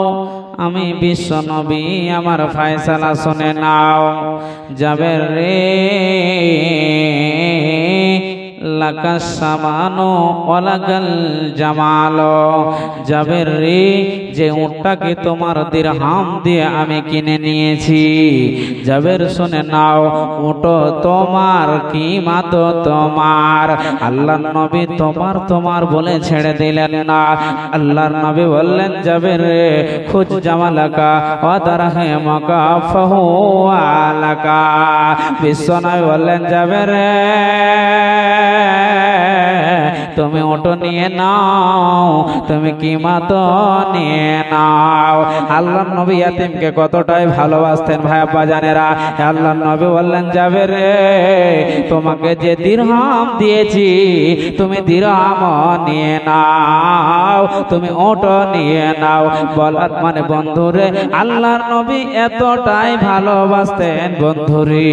আমি বিশ্বনবী আমার ফয়সালা শুনে নাও। জাবের রে লাকাস সামানো ওয়ালাকাল জামালো, জাবের রে যে উটটাকে তোমার দিরহাম দিয়ে আমি কিনে নিয়েছি, জাবের শুনে নাও উট তোমার কিমাত তোমার। আল্লাহর নবী তোমার তোমার বলে ছেড়ে দিলেন না। আল্লাহর নবী বললেন জাবের রে খুজ জামালাকা ওয়া দারহামাকা ফাহুয়া লাকা। বিশ্বনবী বললেন জাবের রে তুমি ওটো নিয়ে নাও, তুমি কিমাত নিয়ে নাও। আল্লাহর নবী ইয়াতিমকে কতটাই ভালোবাসতেন ভাই আব্বা জানেরা। আল্লাহর নবী বললেন জাবের রে তোমাকে যে দিরহাম দিয়েছি তুমি দিরহাম নিয়ে নাও, তুমি ওটো নিয়ে নাও। বলার মানে বন্ধুরে আল্লাহর নবী এতটাই ভালোবাসতেন বন্ধুরে,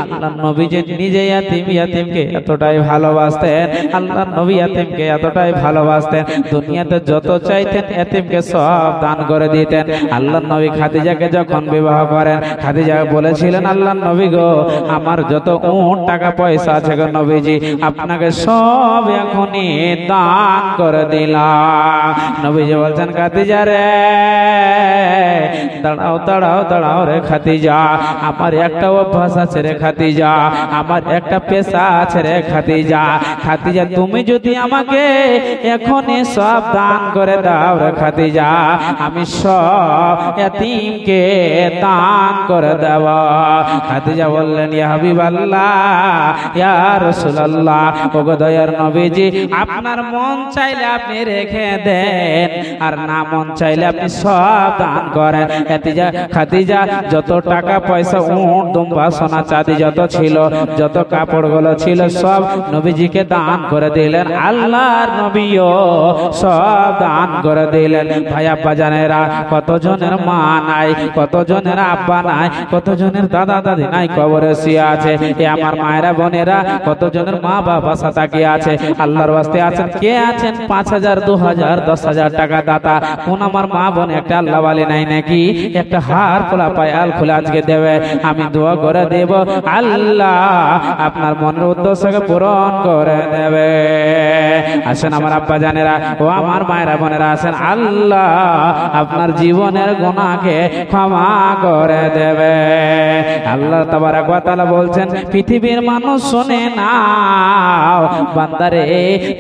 আল্লাহর নবী যে নিজে ইয়াতিমকে এতটাই ভালোবাসতেন, আল্লাহর নবী ইয়াতিমকে এতটাই ভালোবাসতেন, দুনিয়াতে যত চাইতেন ইয়াতিমকে সব দান করে দিতেন। আল্লাহর নবী খাদিজাকে যখন বিবাহ করেন, খাদিজা বলেছিলেন আল্লাহর নবী গো আমার যত উট টাকা পয়সা আছে গো নবীজি আপনাকে সব এখনই দান করে দিলাম। নবীজি বলছেন খাদিজা রে দাঁড়াও দাঁড়াও দাঁড়াও রে খাদিজা, আমার একটা অভ্যাস আছে রে খাদিজা, আমার একটা পেশা আছে রে খাদিজা। খাদিজা তুমি যদি আমাকে এখনই সব দান করে দাও রে খাদিজা, আমি সব ইয়াতিমকে দান করে দেব। খাদিজা বললেন ইয়া হাবিবাল্লাহ ইয়া রাসূলুল্লাহ, ওগো দয়ার নবীজি আপনার মন চাইলে আপনি রেখে দেন, আর না মন চাইলে আপনি সব দান করেন। খাদিজা যত টাকা পয়সা উট দুম্বা সোনা চাঁদি যত ছিল, যত কাপড়গুলো ছিল সব নবীজিকে দান করে দিলেন, আল্লাহর নবীও সব দান করে দিলেন। ভাই আব্বা জানেরা, কতজনের মা নাই, কতজনের আব্বা নাই, কতজনের দাদা দাদি নাই, কবরে শুয়ে আছে। এ আমার মায়েরা বোনেরা, কতজনের মা বাবা সাথে আছে। আল্লাহর ওয়াস্তে আছেন, কে আছেন 5,000 2,000 10,000 টাকা দাতা? কোন আমার মা বোন একটা আল্লাহ ওয়ালি নাই নাকি? একটা হার খোলা পায়াল খোলা আজকে দেবে, আমি দোয়া করে দেব, আল্লাহ আপনার মনের উদ্দেশ্যকে পূরণ করে দেবে। আসেন আমার আব্বা জানেরা ও আমার মায়েরা বোনেরা, আসেন, আল্লাহ আপনার জীবনের গুনাহকে ক্ষমা করে দেবে। আল্লাহ তাবারক ওয়া তাআলা বলছেন, পৃথিবীর মানুষ শুনে নাও বান্দারে,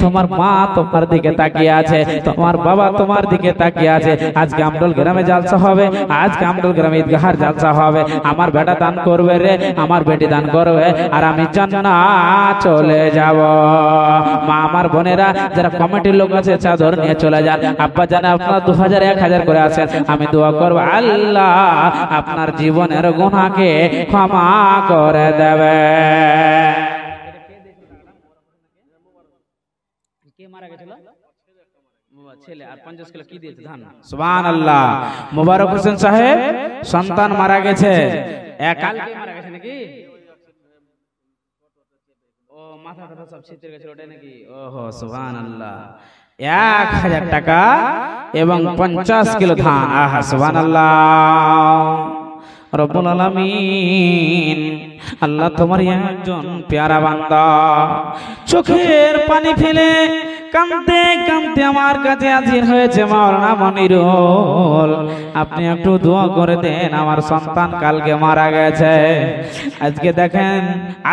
তোমার মা তোমার দিকে তাকিয়ে আছে, তোমার বাবা তোমার দিকে তাকিয়ে আছে। আজকে আমডল গ্রামে জালসা হবে, আজকে আমডল গ্রামে ঈদগাহের জালসা হবে। আমার বেটা দান করবে রে, আমার বেটি দান করবে, আর আমি জান্নাত চলে যাব। মা আমার বোনেরা, যারা কমিটির লোক আছে চাদর নিয়ে চলে যান। আব্বা জানে আপনারা 2000 1000 করে আছেন, আমি দোয়া করব, আল্লাহ আপনার জীবনের গুনাহকে ক্ষমা করে দেবে। কে মারা গেছিল? ছেলে, আর 50 কিলো কি দিয়েছে ধান? সুবহানাল্লাহ। মোবারক হোসেন সাহেব সন্তান মারা গেছে, কালকে মারা গেছে নাকি? ও মাথাটা সব ছিটে গেছে ওটা নাকি? ওহো সুবহানাল্লাহ। 1000 টাকা এবং 50 কিলো ধান। আহা সুবহানাল্লাহ। রব্বুল আলামিন, আল্লাহ তোমার একজন পেয়ারা বান্দা চোখের পানি ফেলে কাঁদতে কাঁদতে আমার কাছে হাজির হয়েছে। মাওলানা মনিরুল, আপনি একটু দোয়া করে দেন, আমার সন্তান কালকে মারা গেছে। আজকে দেখেন,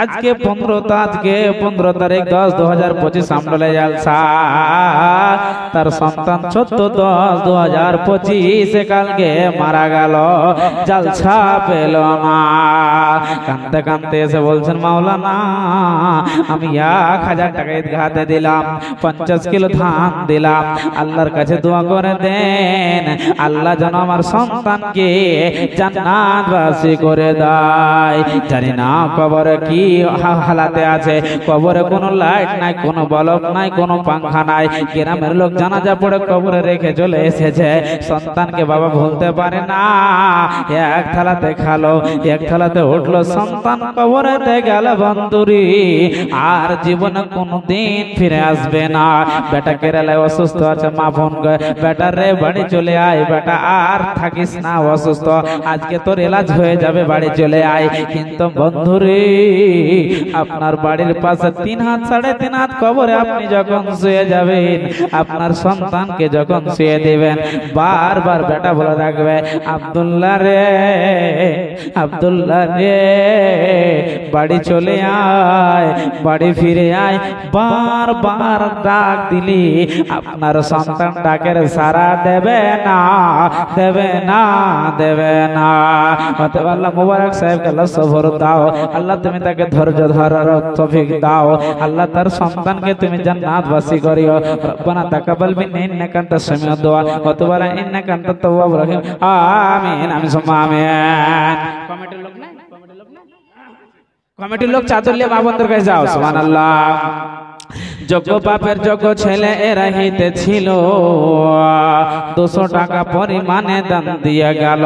আজকে 15 তারিখ 10 2025 আমডলে জালসা। তার সন্তান 14 10 2025 কালকে মারা গেল, জালসা পেল না। কাঁদতে কাঁদতে এসে বলছেন, মাওলানা আমি 1000 টাকা ঈদগাহে দিলাম, 50 কিলো ধান দিলাম, আল্লাহর কাছে দোয়া করে দেন, আল্লাহ যেন আমার সন্তানকে জান্নাতবাসী করে দেয়। জানি না কবরে কি হালাতে আছে, কবরে কোনো লাইট নাই, কোনো বলব নাই, কোনো পাংখা নাই। গ্রামের লোক জানাজা পড়ে কবরে রেখে চলে এসেছে, সন্তানকে বাবা ভুলতে পারে না। এক থালাতে খালো, এক থালাতে উঠলো, সন্তান কবরেতে গেল বন্ধুরি, আর জীবনে কোনদিন ফিরে আসবে না। বেটা কেরালায় অসুস্থ আছে, মা ফোন করে, বেটা রে বাড়ি চলে আয়, বেটা আর থাকিস না অসুস্থ, আজকে তোর এলাজ হয়ে যাবে, বাড়ি চলে আয়। কিন্তু বন্ধুরে, আপনার বাড়ির পাশে 3 হাত 3.5 হাত কবরে আপনি যখন শুয়ে যাবেন, আপনার সন্তানকে যখন শুয়ে দিবেন, বারবার বেটা বলে রাখবে, আব্দুল্লাহ রে, আব্দুল্লাহ রে, বাড়ি চলে আয়, বাড়ি ফিরে আয়। বারবার ডাক দিলি আপনার সন্তান ডাকের সারা দেবে না, দেবে না, দেবে না। আল্লাহ মুবারক সাহেবকে আল্লাহ সবর দাও, আল্লাহ তুমি তাকে ধৈর্য ধরার তৌফিক দাও, আল্লাহ তার সন্তানকে তুমি জান্নাতবাসী করিও। রব্বানা তাকাব্বাল মিন্না ইন্নাকা আনতাস সামিউদ দুআ ওয়া তুব আলাইনা ইন্নাকা আনতাত তাওয়াবুর রহিম। আমিন, আমিন, সুম্মা আমিন। কমিটির লোক না, কমিটির লোক চাদর নিয়ে বাবনদের কাছে যাও। সুবহানাল্লাহ। যোগ্য বাপের যোগ্য ছেলে এরা হিতে ছিল, 200 টাকা পরিমাণে দান দিয়ে গেল।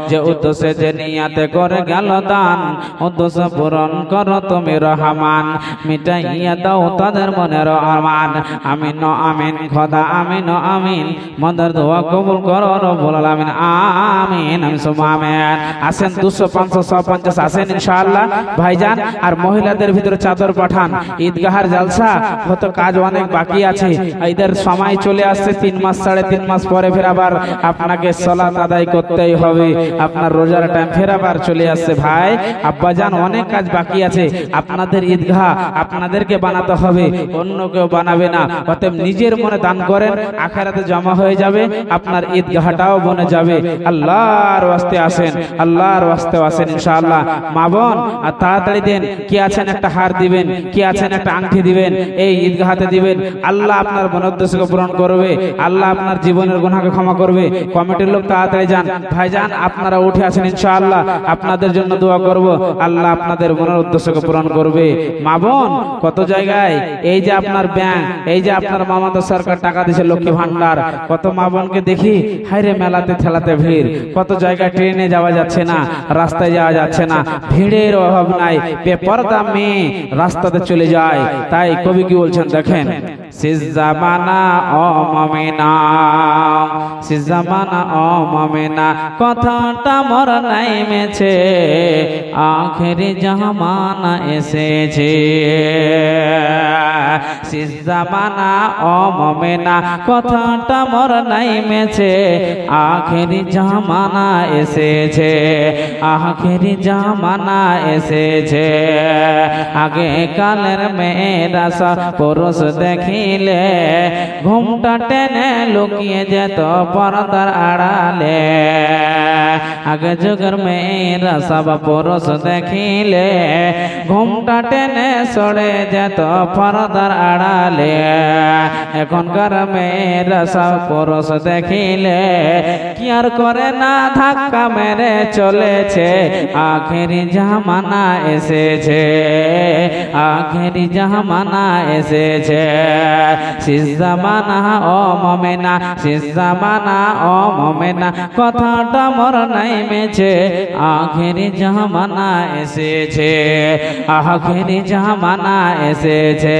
যে উদ্দেশ্যে যে নিয়াতে করে গেল দান, উদ্দেশ্য পূরণ করো তুমি রহমান, মিটাইয়া দাও তাদের মনের আরমান। আমিন আমিন খোদা, আমিন আমিন, মদের দোয়া কবুল করো রব্বুল আলামিন। আমিন, আমিন, সুম্মা আমিন। আসেন 200 500 150 আসেন ইনশাআল্লাহ ভাইজান। আর মহিলাদের ভিতরে চাদর পাঠান, ঈদগাহের জালসা হয়তো কাজ অনেক বাকি আছে, ঈদের সময় চলে আসছে, 3 মাস 3.5 মাস পরে ফের আবার আপনাকে সালাত আদায় করতেই হবে, আপনার রোজার টাইম ফের আবার চলে আসছে। ভাই আব্বাজান, অনেক কাজ বাকি আছে, আপনাদের ঈদগাহ আপনাদেরকে বানাতে হবে, অন্য কেউ বানাবে না। অতএব নিজের মনে দান করেন, আখিরাতে জমা হয়ে যাবে, আপনার ঈদগাহটাও বনে যাবে। আল্লাহর ওয়াস্তে আসেন, আল্লাহর ওয়াস্তে আসেন ইনশাআল্লাহ। মা বোন আর তাড়াতাড়ি দেন, কি আছেন একটা হার দিবেন, কি আছেন একটা আংটি দিবেন, এই ঈদগাহতে দিবেন, আল্লাহ আপনার মনোদ্দেশকে পূরণ করবে, আল্লাহ আপনার জীবনের গুনাহকে ক্ষমা করবে। কমিটির লোক তাড়াতাড়ি যান, ভাইজান আপনারা উঠে আসেন, ইনশাআল্লাহ আপনাদের জন্য দোয়া করব, আল্লাহ আপনাদের মনের উদ্দেশ্যকে পূরণ করবে। মা বোন কত জায়গায় এই যে আপনার ব্যাংক, এই যে আপনার মামাতো সরকার টাকা দিয়েছে লক্ষ্মী ভান্ডার, কত মা বোনকে দেখি হায়রে মেলাতে ঠেলাতে ভিড়, কত জায়গায় ট্রেনে যাওয়া যাচ্ছে না, রাস্তায় যাওয়া যাচ্ছে না, ভিড়ের অভাব নাই, বেপরদা মেয়ে রাস্তাতে চলে যায়। তাই কবি কি বলছেন দেখেন, শেষ জামানা ও মুমিনা, শেষ জামানা ও মুমিনা, কথাটা মোর নাইমেছে, আখেরি জামানা এসেছে। শেষ জামানা ও মুমিনা, কথাটা মোর নাইমেছে, আখেরি জামানা এসেছে, আখেরি জামানা এসেছে। আগে কালের মেয়েরা সব পুরুষ দেখিলে ঘুমটা টেনে লুকিয়ে যেত পর্দার আড়ালে। আগে যুগের মেয়েরা সব পুরুষ দেখিলে ঘুমটা টেনে সরে যেত পর্দার আড়ালে। এখনকার মেয়েরা সব পুরুষ দেখিলে কি আর করে না, ধাক্কা মেরে চলেছে, আখেরি জামানা এসেছে, আখেরি জামানা এসেছে। শেষ জামানা ও মুমিনা, শেষ জামানা ও মুমিনা, কথাটা মোর নাইমেছে, আখেরি জামানা এসেছে, আখেরি জামানা এসেছে।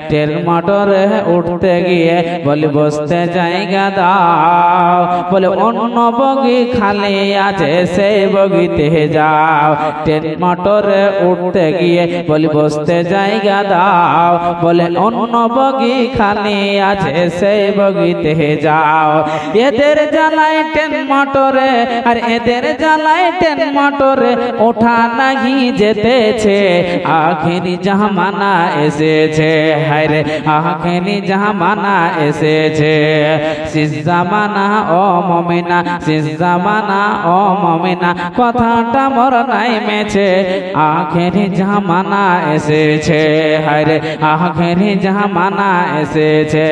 ট্রেন মোটরে উঠতে গিয়ে বলে বসতে জায়গা দাও, বলে অন্য বগি খালি আছে সেই বগিতে যাও। ট্রেন মোটরে উঠতে গিয়ে বলে বসতে জায়গা দাও, বলে অন্য বগি খালি আছে সেই বগিতে যাও। এদের জ্বালায় ট্রেন মোটরে, আর এদের জ্বালায় ট্রেন মোটরে ওঠা নাহি যেতেছে, আখেরি জামানা এসেছে, হায়রে আখেরি জামানা এসেছে। শেষ জামানা ও মুমিনা, শেষ জামানা ও মুমিনা, কথাটা মোর নাইমেছে, আখেরি জামানা এসেছে, হায়রে আখেরি জামানা এসেছে।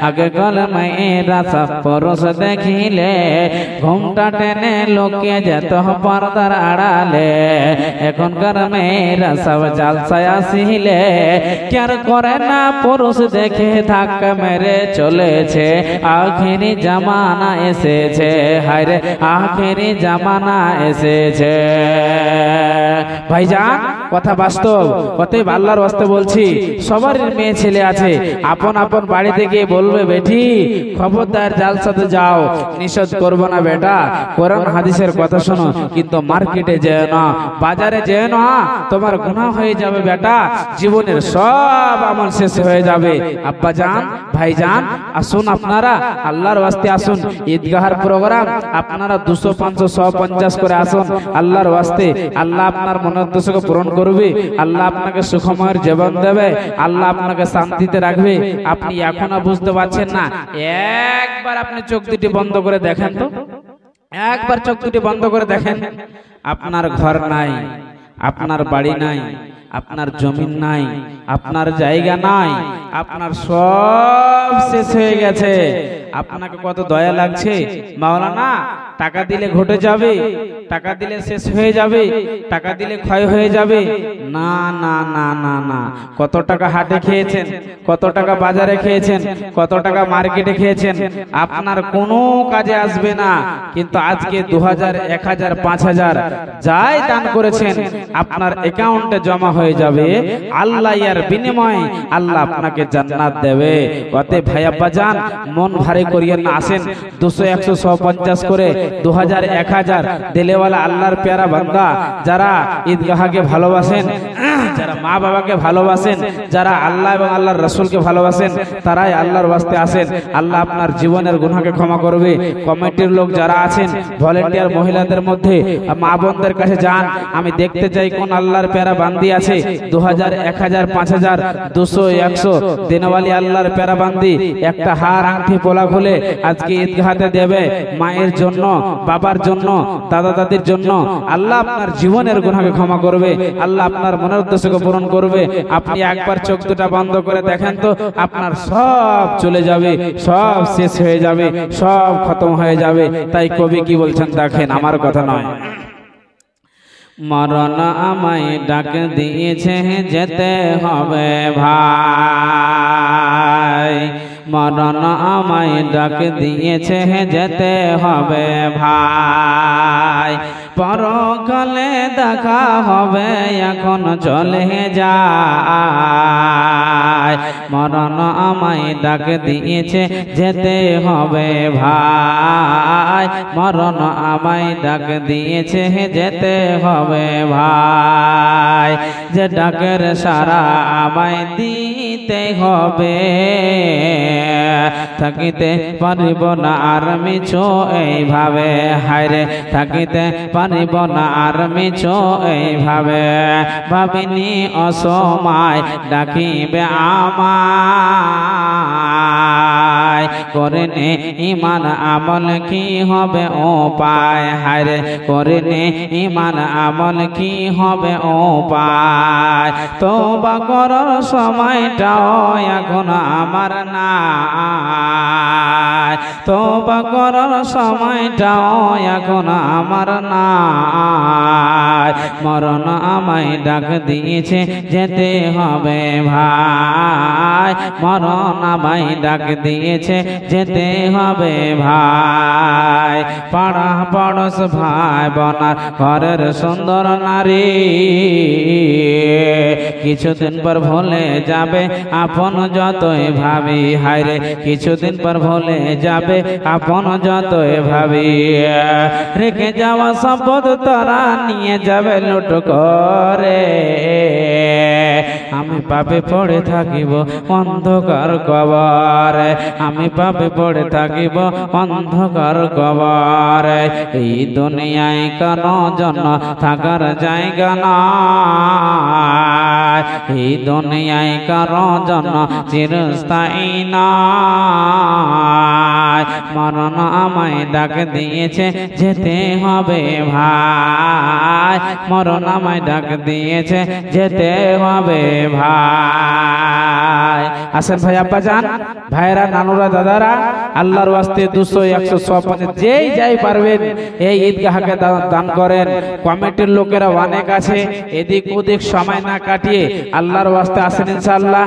আগে কাল মেয়েরা সব পুরুষ দেখিলে ঘুমটা টেনে লুকিয়ে যেত পর্দার আড়ালে। এখনকার মেয়েরা সব জালসায় আসিলে কি আর করে না, পুরুষ দেখে ধাক্কা মেরে চলেছে, আখেরি জামানা এসেছে, হায়রে আখেরি জামানা এসেছে। ভাইজান কথা বাস্তব, অতএব আল্লাহর ওয়াস্তে বলছি, সবার মেয়ে ছেলে আছে, আপন আপন বাড়িতে গিয়ে বলবে বেটি খবরদার জালসাতে যাও, নিষেধ করবো না বেটা, কোরআন হাদিসের কথা শোনো, কিন্তু মার্কেটে যেও না, বাজারে যেও না, তোমার গুনাহ হয়ে যাবে বেটা, জীবনের সব আমল শেষ হয়ে যাবে। আব্বা জান, ভাইজান আসুন, আপনারা আল্লাহর ওয়াস্তে আসুন, ঈদগাহের প্রোগ্রাম আপনারা 200, 500, 150 করে আসুন আল্লাহর ওয়াস্তে। আল্লাহ আপনার মনের উদ্দেশ্যকে পূরণ করবে, আল্লাহ আপনাকে সুখময়ের জীবন দেবে, আল্লাহ আপনাকে শান্তিতে রাখবে। আপনি এখনো বুঝতে পারছেন না, একবার আপনি চোখ দুটি বন্ধ করে দেখেন তো, একবার চোখ দুটি বন্ধ করে দেখেন, আপনার ঘর নাই, আপনার বাড়ি নাই, আপনার জমিন নাই, আপনার জায়গা নাই, আপনার সব শেষ হয়ে গেছে। আপনাকে কত দয়া লাগছে, মাওলানা টাকা দিলে ঘটে যাবে, টাকা দিলে শেষ হয়ে যাবে, টাকা দিলে ক্ষয় হয়ে যাবে। না না না না না, কত টাকা হাটে খেয়েছেন, কত টাকা বাজারে খেয়েছেন, কত টাকা মার্কেটে খেয়েছেন, আপনার কোনো কাজে আসবে না। কিন্তু আজকে 2000, 1000, 5000 যাই দান করেছেন আপনার অ্যাকাউন্টে জমা হয়ে যাবে, আল্লাহ এর বিনিময়ে আল্লাহ আপনাকে জান্নাত দেবে। অতএব ভাই আব্বা জান মন ভারী করিয়েন না, আসেন 200, 100, 150 করে 2000, 1000 দিলেওয়ালা আল্লাহর প্যারা বান্দা, যারা ঈদগাহকে ভালোবাসেন, যারা মা বাবাকে ভালোবাসেন, যারা আল্লাহ এবং আল্লাহর রাসূলকে ভালোবাসেন, তারাই আল্লাহর ওয়াস্তে আসেন, আল্লাহ আপনার জীবনের গুনাহকে ক্ষমা করবে। কমিটির লোক যারা আছেন, ভলেন্টিয়ার মহিলাদের মধ্যে মা বোনদের কাছে যান, আমি দেখতে চাই কোন আল্লাহর প্যারা বান্দি আছে, 2000, 1000, 5000, 200, 100 দিনওয়ালি আল্লাহর প্যারা বান্দি একটা হার আংটি পোলা খুলে আজকে ঈদগাহতে দেবে, মায়ের জন্য বাবার জন্য, দাদা দাদির জন্য আল্লাহ আপনার জীবনের গুনাহকে ক্ষমা করবে, আল্লাহ আপনার মনের উদ্দেশ্যকে পূরণ করবে। আপনি একবার চোখ দুটা বন্ধ করে দেখেন তো, আপনার সব চলে যাবে, সব শেষ হয়ে যাবে, সব খতম হয়ে যাবে। তাই কবি কি বলছেন দেখেন, আমার কথা নয়। মরণ আমায় ডাক দিয়েছে যেতে হবে ভাই, মরণ আমায় ডাক দিয়েছে যেতে হবে ভাই, পরকালে দেখা হবে এখন চলে যায়, মরণ আমায় ডাক দিয়েছে যেতে হবে ভাই, মরণ আমায় ডাক দিয়েছে যেতে হবে ভাই, যে ডাকের সারা আমায় দিতে হবে, থাকিতে পারিব না আর মিছো এইভাবে, হায়রে থাকিতে পারিব না আর মিছো এইভাবে, ভাবিনি অসময় ডাকিবে আমায়, করেনে ইমান আমল কি হবে উপায়, হায়রে করেনে ইমান আমল কি হবে উপায়, তওবা করার সময়টাও এখন আমার নাই, তওবা করার সময়টাও এখন আমার নাই, মরণ আমায় ডাক দিয়েছে যেতে হবে ভাই, মরণ আমায় ডাক দিয়েছে যেতে হবে ভাই, পাড়া পড়োশ ভাই বোনার ঘরের সুন্দর নারী, কিছুদিন পর ভুলে যাবে আপন যতই ভাবি, হায়রে কিছুদিন পর ভুলে যাবে আপন যতই ভাবি, রেখে যাওয়া সম্পদ তারা নিয়ে যাবে লুট করে, আমি পাপে পড়ে থাকিব অন্ধকার কবরে, আমি পাপে পড়ে থাকিব অন্ধকার কবরে, এই দুনিয়ায় কেন জন্য থাকার জায়গা না, এই দুনিয়ায় কারো জন্য চিরস্থায়ী না, মরণ আমায় ডাক দিয়েছে যেতে হবে ভাই, মরণ আমায় ডাক দিয়েছে যেতে হবে ভাই। আসেন ভাই আব্বা যান, ভাইরা নানুরা দাদারা, আল্লাহর ওয়াস্তে 200 100 150 যেই যাই পারবেন এই ঈদগাহকে দান করেন। কমিটির লোকেরা অনেক আছে, এদিক ওদিক সময় না কাটিয়ে আল্লাহর ওয়াস্তে আসেন ইনশাআল্লাহ।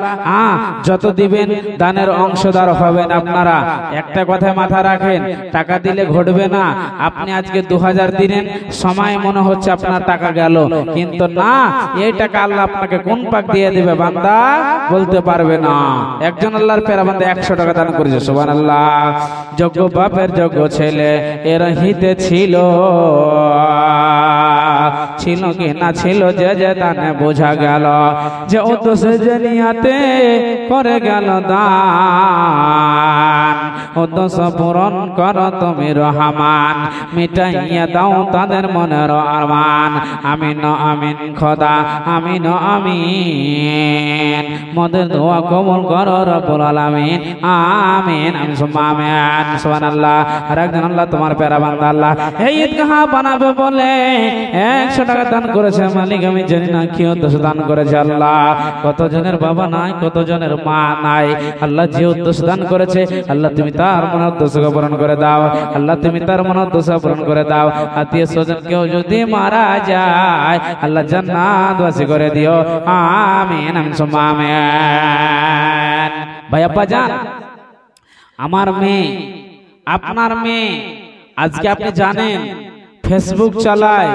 যত দিবেন দানের অংশদার হবেন আপনারা। একটা কথা মাথা রাখেন, টাকা দিলে ঘটবে না। আপনি আজকে 2000 দিলেন, সময় মনে হচ্ছে আপনার টাকা গেল, কিন্তু না, এই টাকা আল্লাহ আপনাকে কোন পাক দিয়ে দিবে বান্দা বলতে পারবে না। একজন আল্লাহর পেয়ারা বান্দা 100 টাকা দান করেছে, সুবহানাল্লাহ। যোগ্য বাপের যোগ্য ছেলে এর হিতে ছিল, ছিল কি না ছিল যে যে দানে বোঝা গেল, যে উদ্দেশ্য যে নিয়াতে করে গেল দান, উদ্দেশ্য পূরণ করো তুমি রহমান, মিটাইয়া দাও তাদের মনের আরমান। আমিন আমিন খোদা, আমিন আমিন, মোদের দোয়া কবুল করো রব্বুল আলামিন, আমিন আমিন সুম্মা আমিন। সুবহানাল্লাহ। আর একজন আল্লাহ তোমার প্যারা বান্দা আল্লাহ এই ঈদগাহ বানাবে বলে 100 টাকা দান করেছে। মালিক আমি জানি না কি উদ্দেশ্য দান করেছে আল্লাহ। কতজনের বাবা নাই, কতজনের মা নাই, আল্লাহ যে উদ্দেশ্য দান করেছে আল্লাহ তুমি তার মনের উদ্দেশ্য পূরণ করে দাও, আল্লাহ তুমি তার মনের উদ্দেশ্য পূরণ করে দাও। আত্মীয় স্বজন কেউ যদি মারা যায় আল্লাহ জান্নাতবাসী করে দিও, আমিন আমিন সুম্মা আমিন। ভাই আব্বা জান, আমার মেয়ে, আপনার মেয়ে, আজকে আপনি জানেন ফেসবুক চালায়,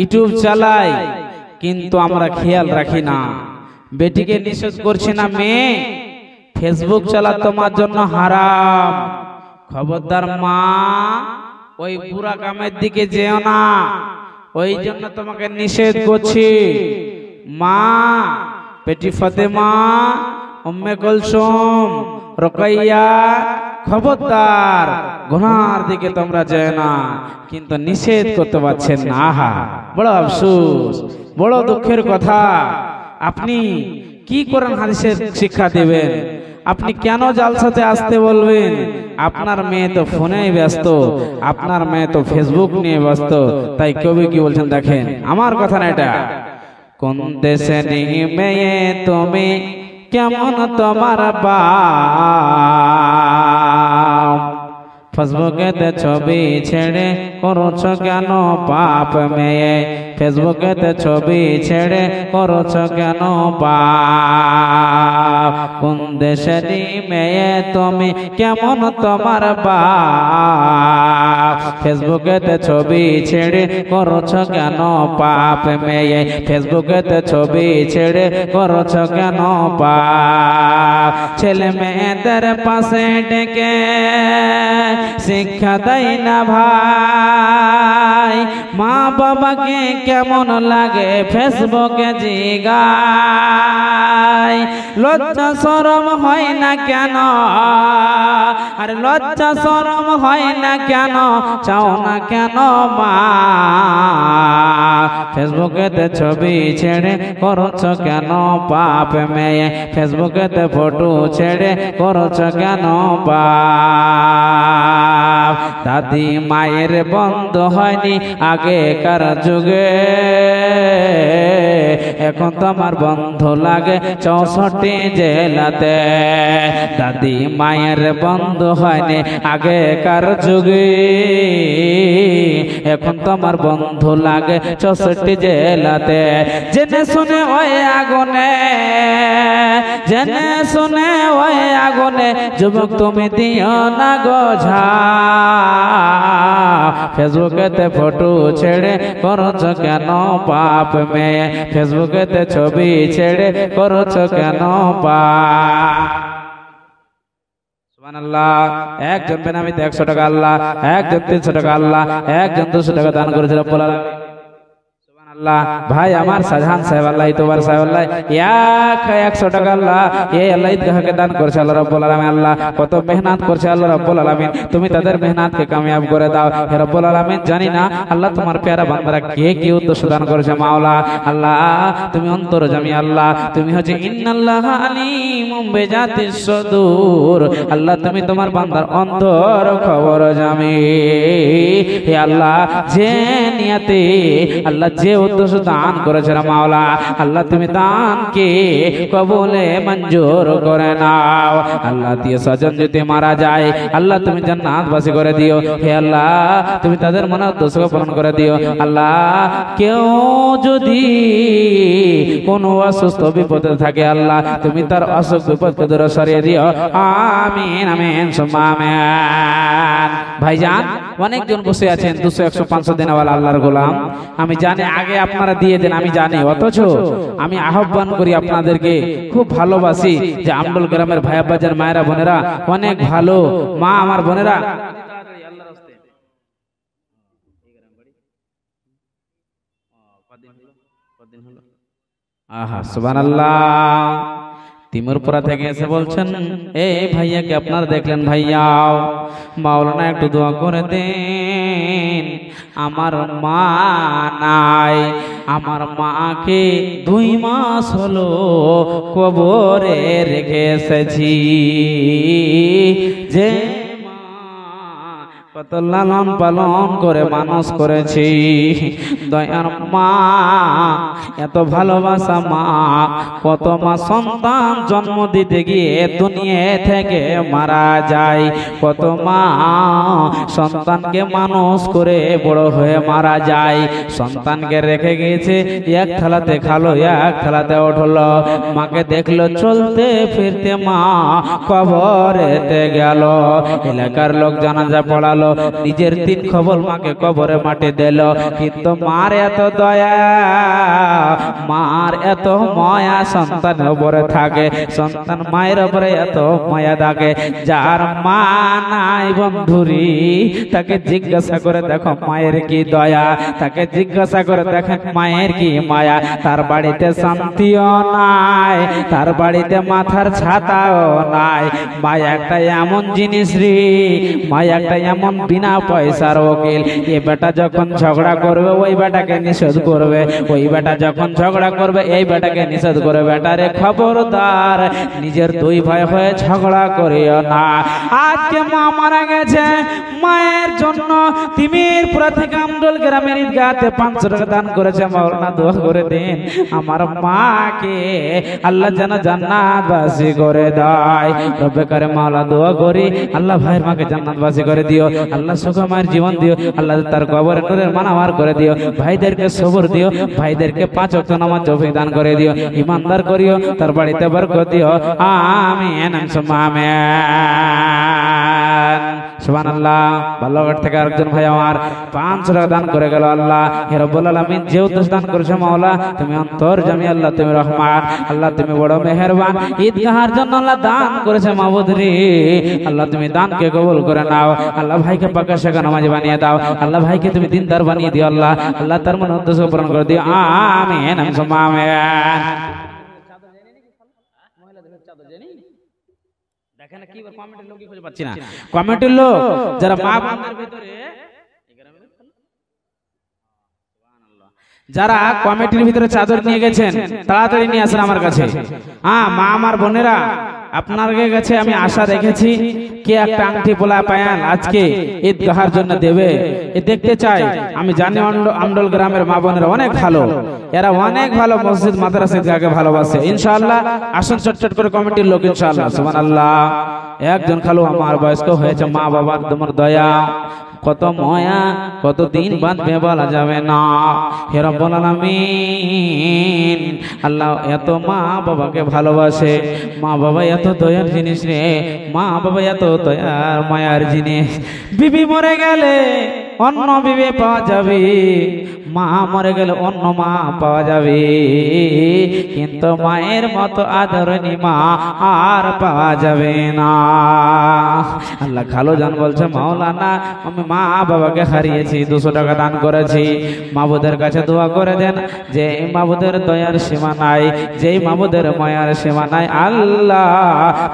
ইউটিউব চালায়, কিন্তু আমরা খেয়াল রাখি না। বেটিকে নিষেধ করছি না, মেয়ে ফেসবুক চালা তোমার জন্য হারাম। খবরদার মা, ওই বুড়া কামের দিকে যেও না, ওই জন্য তোমাকে নিষেধ করছি। মা, বেটি ফাতেমা, উম্মে কুলসুম, রুকাইয়া, খবরদার গুনার দিকে তোমরা যেও না, কিন্তু নিষেধ করতে পারছেন না। আহা, বড় আফসোস, বড় দুঃখের কথা। আপনি কি কোরআন হাদিসের শিক্ষা দেবেন? আপনি কেন জালসাতে আসতে বলবেন? আপনার মেয়ে তো ফোনেই ব্যস্ত, আপনার মেয়ে তো ফেসবুক নিয়ে ব্যস্ত। তাই কবি কি বলছেন দেখেন, আমার কথা না এটা। কোন দেশে নিয়ে মেয়ে তুমি, কেমন তোমার বাপ, ফেসবুকেতে ছবি ছেড়ে করছ কেন পাপ মেয়ে, ফেসবুকেতে ছবি ছেড়ে করছ কেন পাপ। কোন দেশের মেয়ে তুমি, কেমন তোমার বাপ, ফেসবুকেতে ছবি ছেড়ে করছ কেন পাপ মেয়ে, ফেসবুকেতে ছবি ছেড়ে করছ কেন পাপ। ছেলে মেয়েদের পাশে ডেকে শিক্ষা দেয় না ভাই, মা বাবাকে কেমন লাগে ফেসবুকে জিগায়। লজ্জা শরম হয় না কেন, আরে লজ্জা শরম হয় না কেন, চাও না কেন মা, ফেসবুকেতে ছবি ছেড়ে করছ কেন পাপ মেয়ে, ফেসবুকেতে ফটো ছেড়ে করছ কেন পাপ। দাদি মায়ের বন্ধ হয়নি আগেকার যুগে, এখন তোমার বন্ধ লাগে 64 জেলাতে। দাদি মায়ের বন্ধ হয়নি আগেকার যুগে, এখন তোমার বন্ধ লাগে 64 জেলাতে। জেনে শুনে ওই আগুনে, জেনে শুনে ওই আগুনে যুবক তুমি দিও না গো ঝাঁপ, ফেসবুকেতে ফটো ছেড়ে করছ কেন পাপ মেয়ে, ফেসবুকেতে ছবি ছেড়ে করছ কেন পাপ। সুবহানাল্লাহ। একজন বেনামিতে 100 টাকা আল্লাহ, একজন 300 টাকা আল্লাহ, একজন 200 টাকা দান করেছিল রব্বুল আলামিন। সুবহানাল্লাহ। ভাই আমার শাহজাহান সাহেব আল্লাহ, ইতবার সাহেব আল্লাহ 100 টাকা আল্লাহ, এই আল্লাহ ঈদগাহকে দান করেছে আল্লাহ রব্বুল আলামিন। আল্লাহ কত মেহনত করছে আল্লাহ রব্বুল আলামিন, তুমি তাদের মেহনতকে কামিয়াব করে দাও হে রব্বুল আলামিন। জানি না আল্লাহ তোমার প্যারা বান্দারা কে কি উদ্দেশ্য দান করেছে মাওলা। আল্লাহ তুমি অন্তরজামী, আল্লাহ তুমি হচ্ছে ইন্নাল্লাহা আলিমুম বিজাতিস সুদূর, আল্লাহ তুমি তোমার বান্দার অন্তর খবর জামি। হে আল্লাহ যে নিয়তে আল্লাহ যে উদ্দেশ্য দান করেছে মাওলা, আল্লাহ তুমি দানকে কবুলে মঞ্জুর করে নাও। আল্লাহ দিয়ে স্বজন যদি মারা যায় আল্লাহ তুমি জান্নাতবাসী করে দিও। হে আল্লাহ তুমি তাদের মনের উদ্দেশ্য পূরণ করে দিও। আল্লাহ কেউ যদি কোনো অসুস্থ বিপদে থাকে আল্লাহ তুমি তার অসুখ বিপদকে দূর সরিয়ে দিও। আমিন আমিন সুম্মা আমিন। ভাইজান অনেকজন বসে আছেন 200 100 500 দিনওয়ালা আল্লাহর গোলাম, আমি জানি আগে আপনারা দিয়ে দেন আমি জানি, অথচ আমি আহ্বান করি আপনাদেরকে, খুব ভালোবাসি যে আমডল গ্রামের ভাই বাজার মায়েরা বোনেরা অনেক ভালো মা আমার বোনেরা, আহা সুবহানাল্লাহ। তিমুরপুরা থেকে এসে বলছেন এই ভাইয়াকে আপনারা দেখলেন, ভাইয়াও মাওলানা একটু দোয়া করে দেন, আমার মা নাই, আমার মাকে 2 মাস হলো কবরে রেখে এসেছি, যে কত লালন পালন করে মানুষ করেছি, দয়ার মা এত ভালোবাসা মা, কত মা সন্তান জন্ম দিতে গিয়ে দুনিয়া থেকে মারা যায়, কত মা সন্তানকে মানুষ করে বড় হয়ে মারা যায়, সন্তানকে রেখে গিয়েছে এক থালাতে খালো এক থালাতে উঠলো, মাকে দেখলো চলতে ফিরতে মা কবরেতে গেল, এলাকার লোক জানাজা পড়ালো, নিজের 3 খবর মাকে কবরে মাটি দিল, কিন্তু মার এত দয়া মার এত মায়া সন্তানের উপরে থাকে, সন্তান মায়ের উপরে এত মায়া থাকে, যার মা নাই বন্ধুরি তাকে জিজ্ঞাসা করে দেখো মায়ের কি দয়া, তাকে জিজ্ঞাসা করে দেখেন মায়ের কি মায়া, তার বাড়িতে শান্তিও নাই, তার বাড়িতে মাথার ছাতাও নাই, মায়া একটা এমন জিনিস রে, মায়া একটা এমন বিনা পয়সার ওকিল, এ বেটা যখন ঝগড়া করবে ওই বেটাকে নিষেধ করবে, ওই বেটা যখন ঝগড়া করবে করবে এই বেটাকে নিষেধ করে, বেটারে খবরদার নিজের দুই ভাই হয়ে ঝগড়া করিও না। আজকে মা মারা গেছে, মায়ের জন্য তিমিরপুরা থেকে আমডোল গ্রামের ঈদগাহতে 500 টাকা দান করেছে। মাওলানা দোয়া করে দিন আমার মাকে আল্লাহ যেন জান্নাতবাসী করে দেয়। রব্বে কারিম মাওলা দোয়া করি আল্লাহ ভাইয়ের মাকে জান্নাতবাসী করে দিও, আল্লাহ সুখময় জীবন দিও, আল্লাহ তার কবরে নূরের মানাওয়ার করে দিও, ভাইদেরকে সবর দিও, ভাইদেরকে 5 ওয়াক্ত নামাজ তৌফিক দান করে দিও, ইমানদার করিও, তার বাড়িতে বরকত দিও। আমিন সুম্মা আমিন। সুবহানাল্লাহ। বাল্যঘাট থেকে আরেকজন ভাই আমার 500 টাকা দান করে গেল। আল্লাহ হে রব্বুল আলামিন, যে উদ্দেশ্য দান করেছে মাওলা তুমি অন্তর্যামী, আল্লাহ তুমি রহমান, আল্লাহ তুমি বড় মেহেরবান। ঈদগাহের জন্য আল্লাহ দান করেছে মাবুদ রে, আল্লাহ তুমি দানকে কবুল করে নাও। আল্লাহ ভাইকে পাকা শাখা নামাজি বানিয়ে দাও, আল্লাহ ভাইকে তুমি দিনদার বানিয়ে দিও, আল্লাহ আল্লাহ তার মনে উদ্দেশ্য পূরণ করে দিও। আমিন সুম্মা আমিন। দেখেন কি কমেন্টের লোক খুঁজে পাচ্ছি না, কমেন্টের লোক যারা মা বোনদের ভিতরে, যারা কমিটির ভিতরে চাদর নিয়ে গেছেন তাড়াতাড়ি নিয়ে আসেন আমার কাছে। হ্যাঁ মা আমার বোনেরা, আপনার কাছে আমি আশা রেখেছি কে একটা আংটি পোলা পায়ান আজকে ঈদগাহের জন্য দেবে, এ দেখতে চাই। আমি জানি আমডোল গ্রামের মা বোনেরা অনেক ভালো, এরা অনেক ভালো, মসজিদ মাদ্রাসা ঈদগাহকে ভালোবাসে। ইনশাআল্লাহ আসুন চটচট করে কমিটির লোক ইনশাআল্লাহ। সুবহানাল্লাহ। একজন খালো আমার বয়স্ক হয়েছে, মা বাবার তোমার দয়া কত ময়া, কত দিন বাঁধবে বলা যাবে না। হে রব্বুল আলামিন, আল্লাহ এত মা বাবাকে ভালোবাসে, মা বাবা এত দয়ার জিনিস রে, মা বাবা এত দয়ার মায়ার জিনিস। বিবি মরে গেলে অন্য বিবি পাওয়া যাবে, মা মরে গেলে অন্য মা পাওয়া যাবে, কিন্তু মায়ের মতো আদরণী মা আর পাওয়া যাবে না। আল্লাহ খালো জান বলছে মাওলানা আমি মা বাবাকে হারিয়েছি, 200 টাকা দান করেছি। মাবুদের কাছে দোয়া করে দেন যে মাবুদের দয়ার সীমা নাই, যেই মাবুদের মায়ার সীমা নাই, আল্লাহ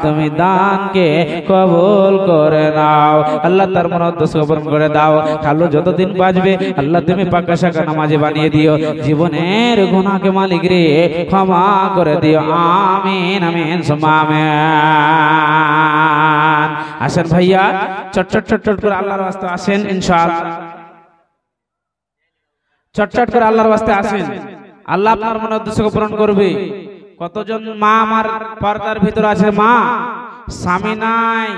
তুমি দানকে কবুল করে নাও, আল্লাহ তার মনে উদ্দেশ্য পূরণ করে দাও। খালু যতদিন বাঁচবে আল্লাহ তুমি পাকা শাখা নামাজি বানিয়ে দিও, জীবনের গুনাহকে মালিক রে ক্ষমা করে দিও। আমিন আমিন সুম্মা আমিন। আসেন ভাইয়া চটচট চটচট করে আল্লাহর ওয়াস্তে আসেন ইনশাআল্লাহ, চটচট করে আল্লাহর ওয়াস্তে আসেন, আল্লাহ আপনার মনের উদ্দেশ্য পূরণ করবে। কতজন মা আমার পর্দার ভিতর আছে, মা স্বামী নাই,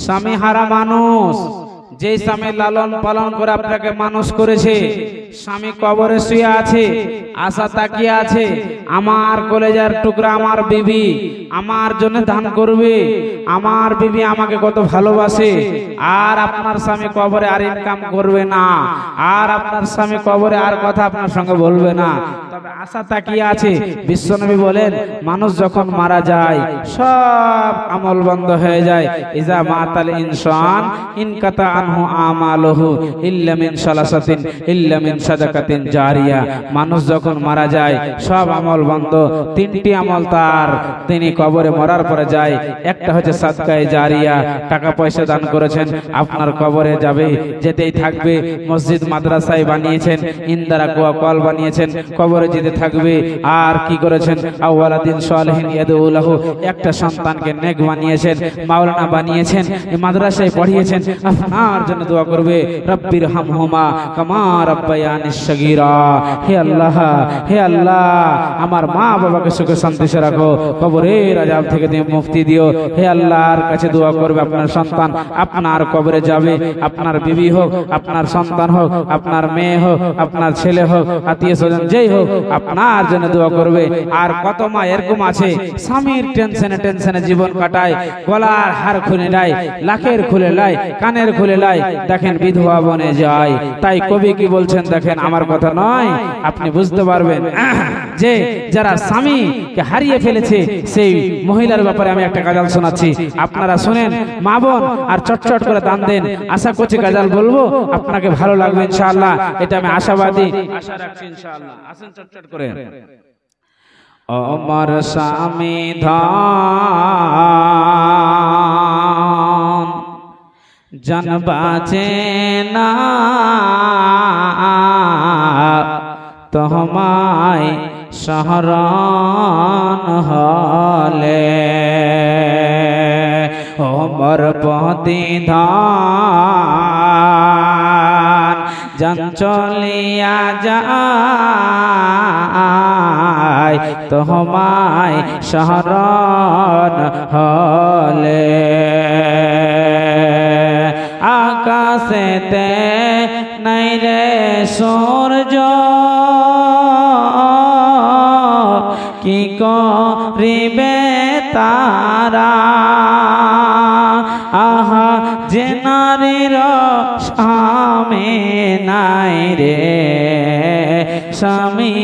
স্বামী হারা মানুষ, যেই স্বামী লালন পালন করে আপনাকে মানুষ করেছে, স্বামী কবরে শুয়ে আছে, আশা তাকিয়ে আছে আমার কলেজার টুকরা আমার বিবি আমার জন্য দান করবে, আমার বিবি আমাকে কত ভালোবাসে, আর আপনার স্বামী কবরে আর ইনকাম করবে না, আর আপনার স্বামী কবরে আর কথা আপনার সঙ্গে বলবে না, তবে আশা তাকিয়ে আছে। বিশ্বনবী বলেন মানুষ যখন মারা যায় সব আমল বন্ধ হয়ে যায়। ইজা মাতাল ইনসান ইনকাতা আনহু আমালুহু ইল্লা মিন সালাসাতিন ইল্লা মিন সাদাকাতিন জারিয়া। মানুষ যখন মারা যায় সব আমল বন্ধ, 3টি আমল তার তিনি কবরে মরার পরে যায়। একটা হচ্ছে সাদকায়ে জারিয়া, টাকা পয়সা দান করেছেন, আপনার কবরে যাবে, যেতেই থাকবে। মসজিদ মাদ্রাসায় বানিয়েছেন, ইন্দারা কুয়া কল বানিয়েছেন, কবরে যেতে থাকবে। আর কি করেছেন? আওয়ালাদিন সালিহিন ইয়াদউ লাহু, একটা সন্তানকে নেক বানিয়েছেন, মাওলানা বানিয়েছেন, মাদ্রাসায় পড়িয়েছেন, আপনার জন্য দোয়া করবে রব্বির হামহুমা কামা রাব্বায়ানি সগীরা। হে আল্লাহ, হে আল্লাহ আমার মা বাবাকে সুখে শান্তিতে রাখো, কবরের আযাব থেকে তুমি মুক্তি দিও। হে আল্লাহর কাছে দোয়া করবে আপনার সন্তান আপনার কবরে যাবে, আপনার বিবি হোক, আপনার সন্তান হোক, আপনার মেয়ে হোক, আপনার ছেলে হোক, আত্মীয় স্বজন যেই হোক, আপনার জন্য দোয়া করবে। আর কত মা এরকম আছে স্বামীর টেনশনে টেনশনে জীবন কাটায়, গলার হার খুলে নেয়, লাখের খুলে নেয়, কানের খুলে নেয়, দেখেন বিধবা বনে যায়। তাই কবি কি বলছেন দেখেন, আমার কথা নয়, আপনি বুঝতে পারবেন যে যারা স্বামীকে হারিয়ে ফেলেছে সেই মহিলার ব্যাপারে আমি একটা গাজাল শোনাচ্ছি, আপনারা শুনেন মা বোন, আর চটচট করে দান দেন। আশা করছি গাজাল বলবো আপনাকে ভালো লাগবে ইনশাআল্লাহ, এটা আমি আশাবাদী, আশা রাখছি ইনশাআল্লাহ। আসেন চটচট করে। আমার স্বামী ধান জান বাঁচে না, তোমায় শহরান হলে ওমর প্রতিধান জান চলিয়া যায় তোমায় শহরান হলে আকাশেতে নাই রে সূর্য কি করিবে তারা আহা যে নারীর স্বামী নাই রে স্বামী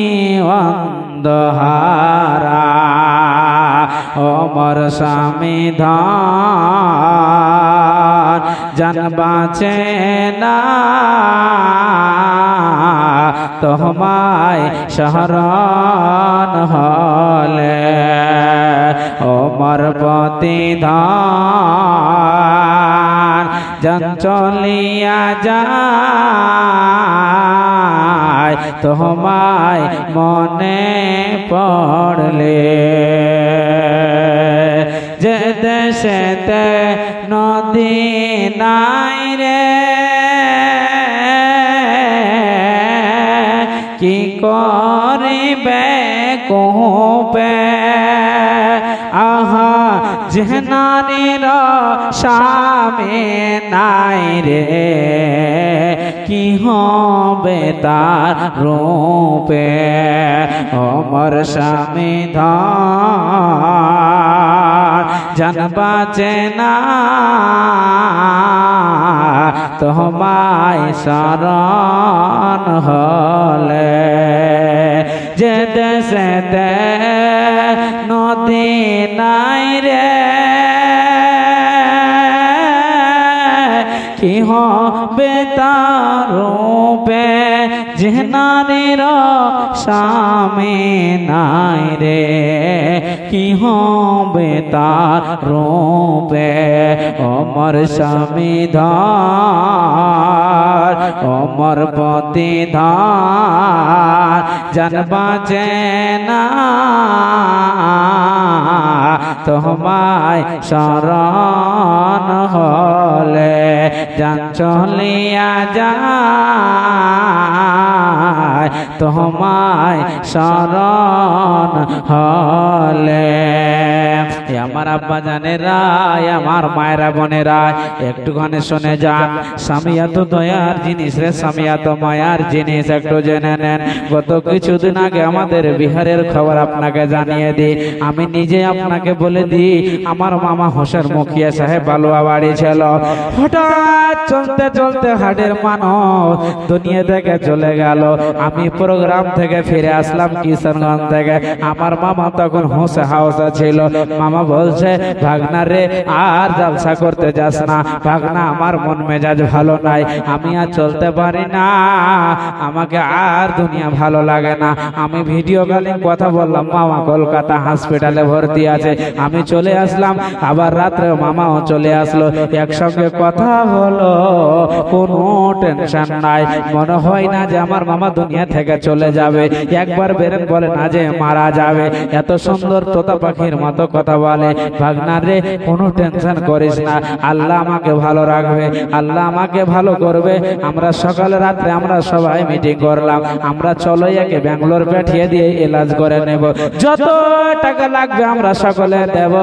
অন্ধহারা ওমর স্বামী ধান জান বাঁচে না তোমায় শহরান হলে ওমর প্রতিধান জান চলিয়া যায় তোমায় মনে পড়লে যে দেশেতে নদী নাই রে কি করিবে কোপে আহা যে নারীর স্বামী নাই রে কি হবে তার রূপে ওমর স্বামী ধান জান বাঁচে না তোমায় শরণ হলে যে দেশেতে নদী নাই রে কি হবে তার রূপে যে নারীর স্বামী নাই রে কি হবে তার রূপে ওমর স্বামী ধান ওমর প্রতিধান জান বাঁচে না তোমায় শরণ হলে জান চলিয়া যায় তোমায় শরণ হলে আমার আব্বা জানেরা আমার মায়েরা বোনেরা একটুখানি শুনে যান স্বামী এত দয়ার জিনিস রে স্বামী এত মায়ার জিনিস একটু জেনে নেন গত কিছুদিন আগে আমাদের বিহারের খবর আপনাকে জানিয়ে দিই আমি নিজে আপনাকে বলে দিই আমার মামা হোসেন মুখিয়া সাহেব বালুয়া বাড়ি ছিল হঠাৎ চলতে চলতে হাটের মানুষ দুনিয়া থেকে চলে গেল আমি প্রোগ্রাম থেকে ফিরে আসলাম কিশোরগঞ্জ থেকে আমার মামা তখন হোসে হাউসে ছিল মামা বলছে ভাগনা রে আর জলসা করতে যাস না ভাগনা আমার মন মেজাজ ভালো নাই আমি আর চলতে পারি না আমাকে আর দুনিয়া ভালো লাগে না আমি ভিডিও কলিং কথা বললাম মামা কলকাতা হসপিটালে ভর্তি আছে আমি চলে আসলাম আবার রাত্রে মামাও চলে আসলো একসঙ্গে কথা হলো কোনো টেনশন নাই মনে হয় না যে আমার মামা দুনিয়া থেকে চলে যাবে একবার বেরেন বলে না যে মারা যাবে এত সুন্দর তোতা পাখির মতো কথা বলে ভাগনা রে কোনো টেনশন করিস না আল্লাহ আমাকে ভালো রাখবে আল্লাহ আমাকে ভালো করবে আমরা সকালে রাত্রে আমরা সবাই মিটিং করলাম আমরা চলো একে ব্যাঙ্গালোর পাঠিয়ে দিয়ে এলাজ করে নেব যত টাকা লাগবে আমরা সকলে দেব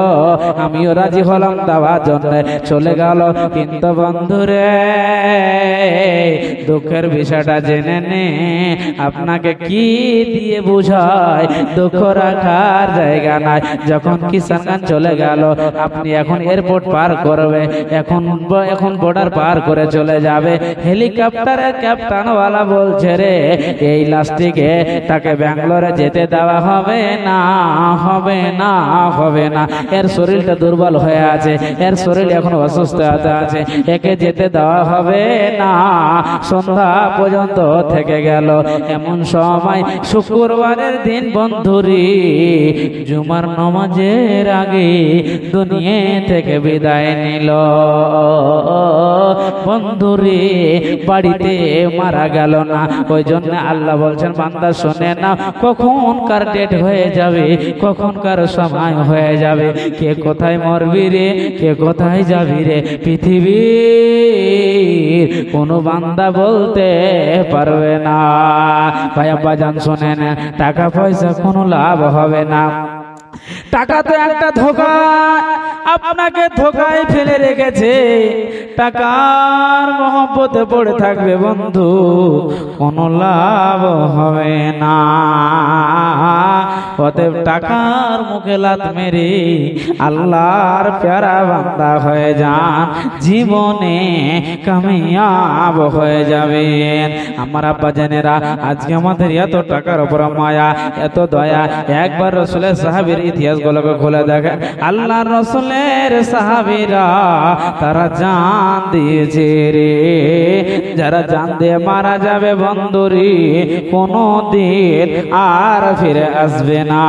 আমিও রাজি হলাম দেওয়ার জন্য চলে গেল কিন্তু বন্ধুরে দুঃখের বিষয়টা জেনে নে আপনাকে কি দিয়ে বুঝায় দুঃখ রাখার জায়গা নাই যখন কিষানগঞ্জ চলে গেল আপনি এখন এয়ারপোর্ট পার করবে এখন বর্ডার পার করে চলে যাবে হেলিকপ্টারের ক্যাপ্টেনওয়ালা বলছে রে এই লাস্টিকে তাকে ব্যাঙ্গালোরে যেতে দেওয়া হবে না হবে না হবে না এর শরীরটা দুর্বল হয়ে আছে এর শরীর এখন অসুস্থ আছে একে যেতে দেওয়া হবে না সন্ধ্যা পর্যন্ত থেকে গেল এমন সময় শুক্রবারের দিন বন্ধুরি জুমার নামাজের আগে দুনিয়া থেকে বিদায় নিল বন্ধুরে বাড়িতে মারা গেল না। ওই জন্য আল্লাহ বলছেন বান্দা শুনে না, কখনকার ডেট হয়ে যাবে, কখনকার সময় হয়ে যাবে, কে কোথায় মরবি রে, কে কোথায় যাবি রে, পৃথিবীর কোনো বান্দা বলতে পারবে না। ভাই আব্বাজান শোনেন, টাকা পয়সা কোনো লাভ হবে না। টাকা তো একটা ধোঁকা, আপনাকে ধোঁকায় ফেলে রেখেছে। টাকার মহব্বতে পড়ে থাকবে বন্ধু, কোনো লাভ হবে না। অতএব টাকার মুখে লাত মেরে আল্লাহর প্যারা বান্দা হয়ে যান, জীবনে কামিয়াব হয়ে যাবেন। আমার আব্বাজানেরা, আজকে আমাদের এত টাকার উপর মায়া, এত দয়া, একবার রাসূলের সাহাবীর ইতিহাস গুলোকে খুলে দেখেন। আল্লাহ রাসূলের সাহাবীরা তারা জান দিয়েছে রে, যারা জান দিয়ে মারা যাবে বন্ধুরি, কোনদিন আর ফিরে আসবে না।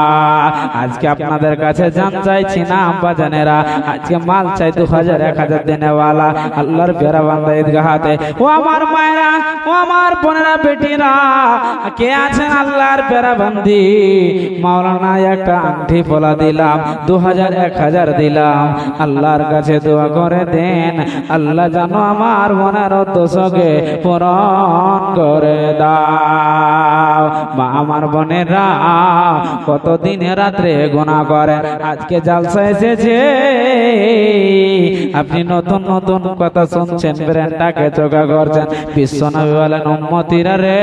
আজকে আপনাদের কাছে জান চাইছি না আব্বাজানেরা, আজকে মাল চাই 2000 1000 দেনেওয়ালা আল্লাহর প্যারা বান্দা ঈদগাহতে। ও আমার মায়েরা, ও আমার বোনেরা, বেটিরা, কে আছেন আল্লাহর প্যারা বান্দি? মাওলানা একটা আংটি পলা দিলাম, 2000 1000 দিলাম, আল্লাহর কাছে দোয়া করে দেন, আল্লাহ জানো আমার মনের দোষকে পূরণ করে দাও। মা আমার বোনেরা, কতদিন রাত্রে গুনাহ করে, আজকে জালসা এসেছে, আপনি নতুন নতুন কথা শুনছেন, ব্রেনটাকে চোখা করছেন। বিশ্বনবী বলেন, উম্মতিরা রে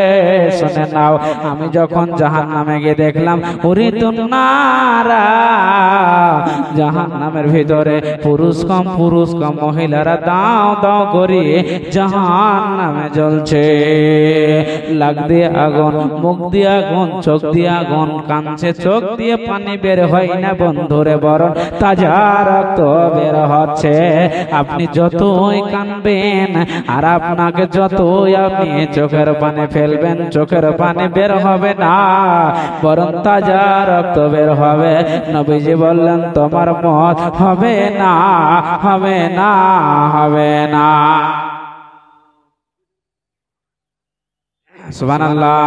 শুনে নাও, আমি যখন জাহান্নামে গিয়ে দেখলাম উরিতুন্নারা, জাহান্নামের ভিতরে পুরুষ কম মহিলারা দাও দাও করিয়ে জাহান্নামে জ্বলছে। লাগ দিয়ে আগুন, মুখ দিয়ে আগুন, চোখ দিয়ে আগুন, কানছে, চোখ দিয়ে পানি বের হয় না বন্ধুরে, বরং তাজা রক্ত বের হচ্ছে। আপনি যতই কানবেন আর আপনাকে যতই আপনি চোখের পানি ফেলবেন, চোখের পানি বের হবে না, বরং তাজা রক্ত বের হবে। নবীজি বললেন, তোমার মত হবে না, হবে না, হবে না। সুবহানাল্লাহ।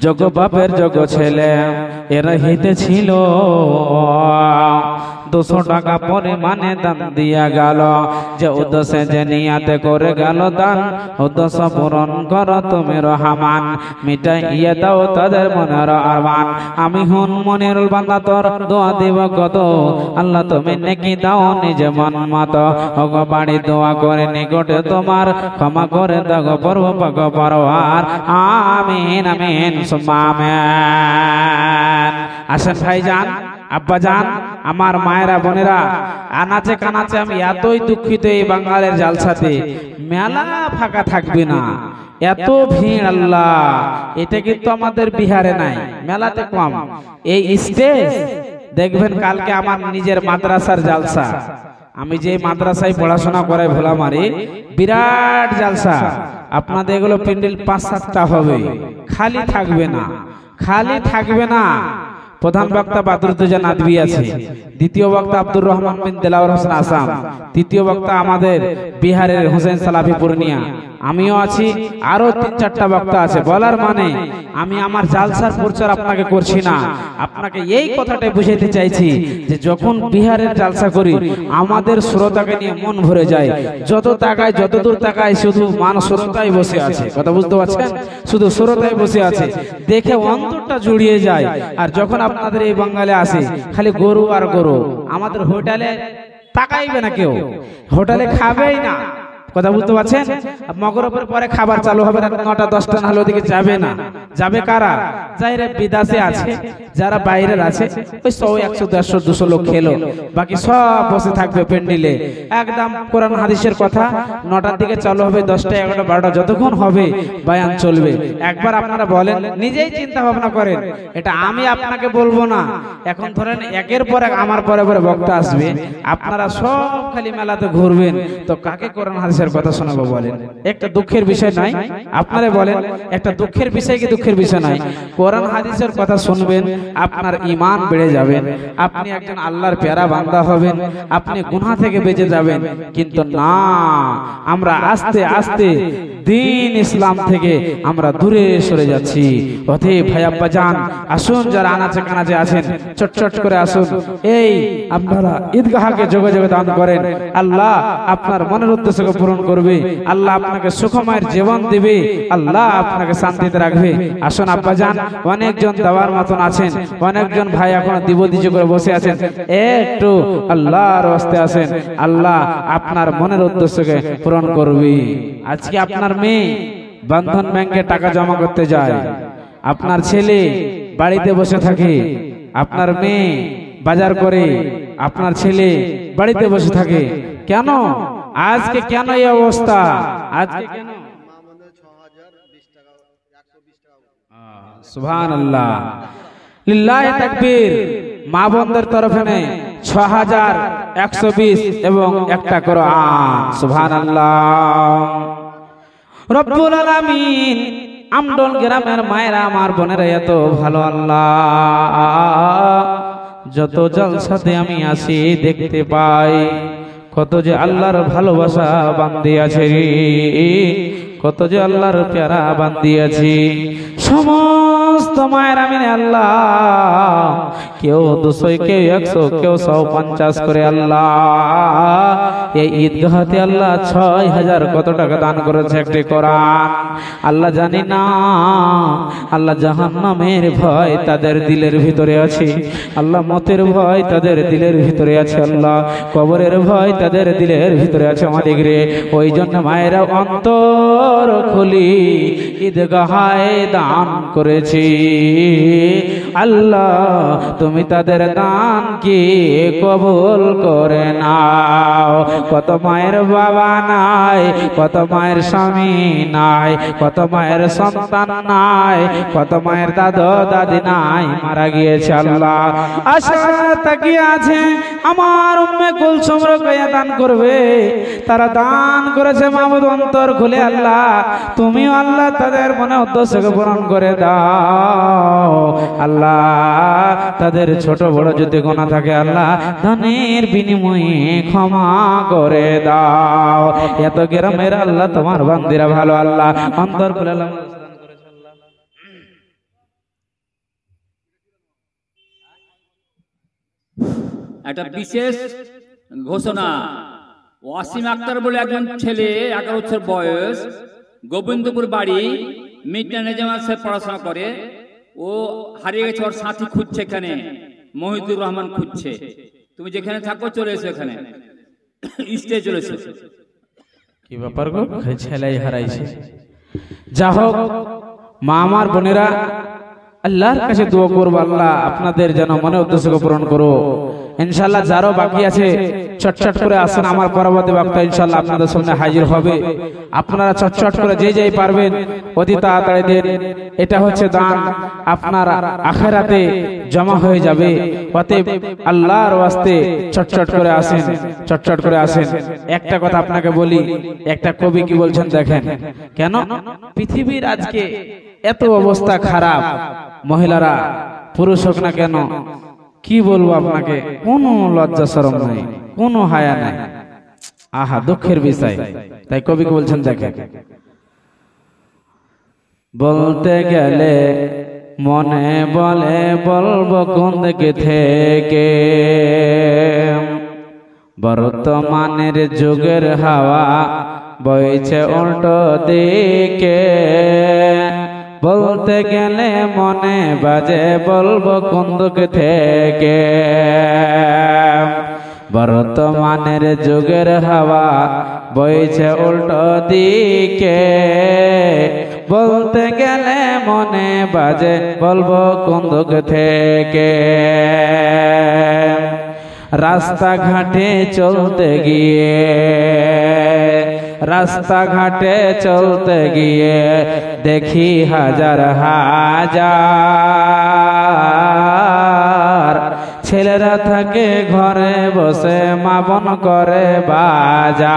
যোগ্য বাপের যোগ্য ছেলে এরা হিতে ছিল, 200 টাকা পরিমাণে দান দিয়া গেল। যে উদ্দেশ্যে যে নিয়াতে করে গেল দান, উদ্দেশ্য পূরণ করো তুমি রহমান, মিটাইয়া দাও তাদের মনের আরমান। আমি হুন মনিরুল বান্দা, তোর দোয়া দিব কত, আল্লাহ তুমি নেকি দাও নিজে মন মতো। ওগো বাড়ি দোয়া করে নিকটে তোমার, ক্ষমা করে দাও পর্ব পাক পরওয়ার। আমিন আমিন সুম্মা আমিন। আসেন ভাইজান, আব্বাজান, আমার মায়েরা, বোনেরা, আনাচে কানাচে আমি এতই দুঃখিত, এই বাঙালির জালসাতে মেলা ফাঁকা থাকবে না, এত ভিড়। আল্লাহ, এটা কিন্তু আমাদের বিহারে নাই, মেলাতে কম। এই স্টেজ দেখবেন, কালকে আমার নিজের মাদ্রাসার জালসা, আমি যে মাদ্রাসায় পড়াশোনা করে ভোলামারি, বিরাট জালসা। আপনাদের এগুলো প্যান্ডেল 5-7টা হবে, খালি থাকবে না, খালি থাকবে না। প্রধান বক্তা বাদরুদ্দোজা নাদবি আছে, দ্বিতীয় বক্তা আব্দুর রহমান বিন দেলাওয়ার হোসেন আসাম, তৃতীয় বক্তা আমাদের বিহারের হোসেন সালাফি পূর্ণিয়া, আমিও আছি, আরো 3-4টা বক্তা আছে। বলার মানে আমি আমার জালসার প্রচার আপনাকে করছি না, আপনাকে এই কথাটাই বুঝাইতে চাইছি যে যখন বিহারের জালসা করি আমাদের শ্রোতাকে নিয়ে মন ভরে যায়। যত তাকায়, যত দূর তাকায়, শুধু মানুষ শ্রোতাই বসে আছে, কথা বুঝতে পারছেন? শুধু শ্রোতাই বসে আছে, দেখে অন্তরটা জুড়িয়ে যায়। আর যখন আপনাদের এই বাঙালি আসে, খালি গরু আর গরু। আমাদের হোটেলে তাকাইবে না কেউ, হোটেলে খাবেই না, কথা বুঝতে পারছেন? মগরবের পরে খাবার চালু হবে, 9টা 10টা না হলে ওদিকে যাবে না। যাবে কারা? যারা বিদেশে আছে, যারা বাইরের আছে, ওই 100 100 150 200 লোক খেলো, বাকি সব বসে থাকবে প্যান্ডেলে। একদম কোরআন হাদিসের কথা, 9টার দিকে চালু হবে, 10টা 11টা 12টা যতক্ষণ হবে বয়ান চলবে। একবার আপনারা বলেন, নিজেই চিন্তা ভাবনা করেন, এটা আমি আপনাকে বলবো না। এখন ধরেন একের পর এক আমার পরে পরে বক্তা আসবে, আপনারা সব খালি মেলাতে ঘুরবেন, তো কাকে কোরআন হাদিস হাদিসের কথা শোনাবো বলেন? একটা দুঃখের বিষয় নাই, আপনারা বলেন একটা দুঃখের বিষয় কি দুঃখের বিষয় নাই? কোরআন হাদিসের কথা শুনবেন, আপনার ঈমান বেড়ে যাবে, আপনি একজন আল্লাহর প্যারা বান্দা হবেন, আপনি গুনাহ থেকে বেঁচে যাবেন। কিন্তু না, আমরা আস্তে আস্তে দিন ইসলাম থেকে আমরা দূরে সরে যাচ্ছি। অতএব ভাই আব্বা জান, আসুন যারা আনাচে কানাচে আছেন চট চট করে আসুন, এই আপনারা ঈদগাহকে যোগাযোগ দান করেন। আল্লাহ আপনার মনের উদ্দেশ্যকে পূরণ করবে, আল্লাহ আপনাকে সুখময় জীবন দিবে, আল্লাহ আপনাকে শান্তিতে রাখবে। আসুন আব্বা জান, অনেকজন দেওয়ার মতন আছেন, অনেকজন ভাই এখনো দিবদিজ করে বসে আছেন, একটু আল্লাহর রাস্তে আসেন, আল্লাহ আপনার মনের উদ্দেশ্যকে পূরণ করবে। আজকে আপনার মেয়ে বন্ধন ব্যাংকে টাকা জমা করতে যায়, আপনার ছেলে বাড়িতে বসে থাকে, আপনার মেয়ে বাজার করে, আপনার ছেলে বাড়িতে বসে থাকে। কেন আজকে কেন এই অবস্থা? আজকে কেন? সুবহানাল্লাহ, লিল্লাহি তাকবীর। মা বোনদের তরফে নেই 6120 এবং একটা কোরআন। সুবহানাল্লাহ। রব্বুল আলামিন, আমডল গ্রামের মায়েরা আমার বোনেরা এত ভালো, আল্লাহ যত জলসাতে আমি আসি দেখতে পাই কত যে আল্লাহর ভালোবাসা বান্দি আছে, কত যে আল্লাহর প্যারা বান্দি আছে। সমস্ত মায়ের আমিনে আল্লাহ, কেউ 200, কেউ 100, কেউ 150 করে আল্লাহ এই ঈদগাহতে আল্লাহ 6000 কত টাকা দান করেছে একটি কোরআন। আল্লাহ জানি না, আল্লাহ জাহান্নামের ভয় তাদের দিলের ভিতরে আছে, আল্লাহ মতের ভয় তাদের দিলের ভিতরে আছে, আল্লাহ কবরের ভয় তাদের দিলের ভিতরে আছে আমাদের রে। ওই জন্য মায়েরা অন্তর খুলি ঈদগাহে দান করেছি। আল্লাহ তুমি তাদের দান কি কবুল করে নাও। কত মায়ের বাবা নাই, কত মায়ের স্বামী নাই, কত মায়ের সন্তান নাই, কত মায়ের দাদু দাদি নাই, মারা গিয়েছে। আল্লাহ আশা তাকিয়ে আছে আমার উম্মে কুলসুম রোকেয়া দান করবে, তারা দান করেছে মাহবুব, অন্তর খুলে আল্লাহ তুমিও আল্লাহ তাদের মনে উদ্দেশ্যকে পূরণ করে দাও। আল্লাহ তাদের ছোট বড় যদি গুনাহ থাকে আল্লাহ দানের বিনিময়ে ক্ষমা করে দাও। এত গ্রামের আল্লাহ তোমার বান্দিরা ভালো, আল্লাহ অন্তর খুলে আল্লাহ একটা বিশেষ ঘোষণা। ওয়াসিম আক্তার বলে একজন ছেলে, 11 বছর বয়স, গোবিন্দপুর বাড়ি, মিটনানে জামাতে পড়াশোনা করে। ও হারিয়ে গেছে, ওর সাথী খুঁজছে, এখানে মহিদুর রহমান খুঁজছে। তুমি যেখানে থাকো চলে এসো, এখানে স্টেজ চলে এসো। কি ব্যাপার গো, ছেলেই হারাইছে। যা হোক মা আমার বোনেরা, আল্লাহর কাছে দোয়া করব আল্লাহ আপনাদের যেন মনে উদ্দেশ্যকে পূরণ করো। ইনশাআল্লাহ যারও বাকি আছে চটচট করে আসেন, আমার পরবর্তী বক্তা ইনশাআল্লাহ আপনাদের সামনে হাজির হবে। আপনারা চটচট করে যে যেই পারবেন অতি তাড়াতাড়ি দেন। এটা হচ্ছে দান, আপনার আখিরাতে জমা হয়ে যাবে। অতএব আল্লাহর ওয়াস্তে চটচট করে আসেন, চটচট করে আসেন। একটা কথা আপনাকে বলি, একটা কবি কি বলছেন দেখেন, কেন পৃথিবীর আজকে এত অবস্থা খারাপ, মহিলারা পুরুষ হোক না কেন, কি বলবো আপনাকে, কোনো লজ্জা শরম নাই, কোনো হায়া নাই। আহা দুঃখের বিষয়। তাই কবি কি বলছেন দেখেন, বলতে গেলে মনে বলে বলবো কোন দিকে থেকে, বর্তমানের যুগের হাওয়া বইছে উল্টো দিকে। বলতে গেলে মনে বাজে বলবো কোন দিক থেকে, বর্তমানের যুগের হাওয়া বইছে উল্টো দিকে। বলতে গেলে মনে বাজে বলবো কোন দিক থেকে। রাস্তাঘাটে চলতে গিয়ে, রাস্তাঘাটে চলতে গিয়ে দেখি হাজার হাজার ছেলেরা থাকে ঘরে বসে মা বোন করে বাজার।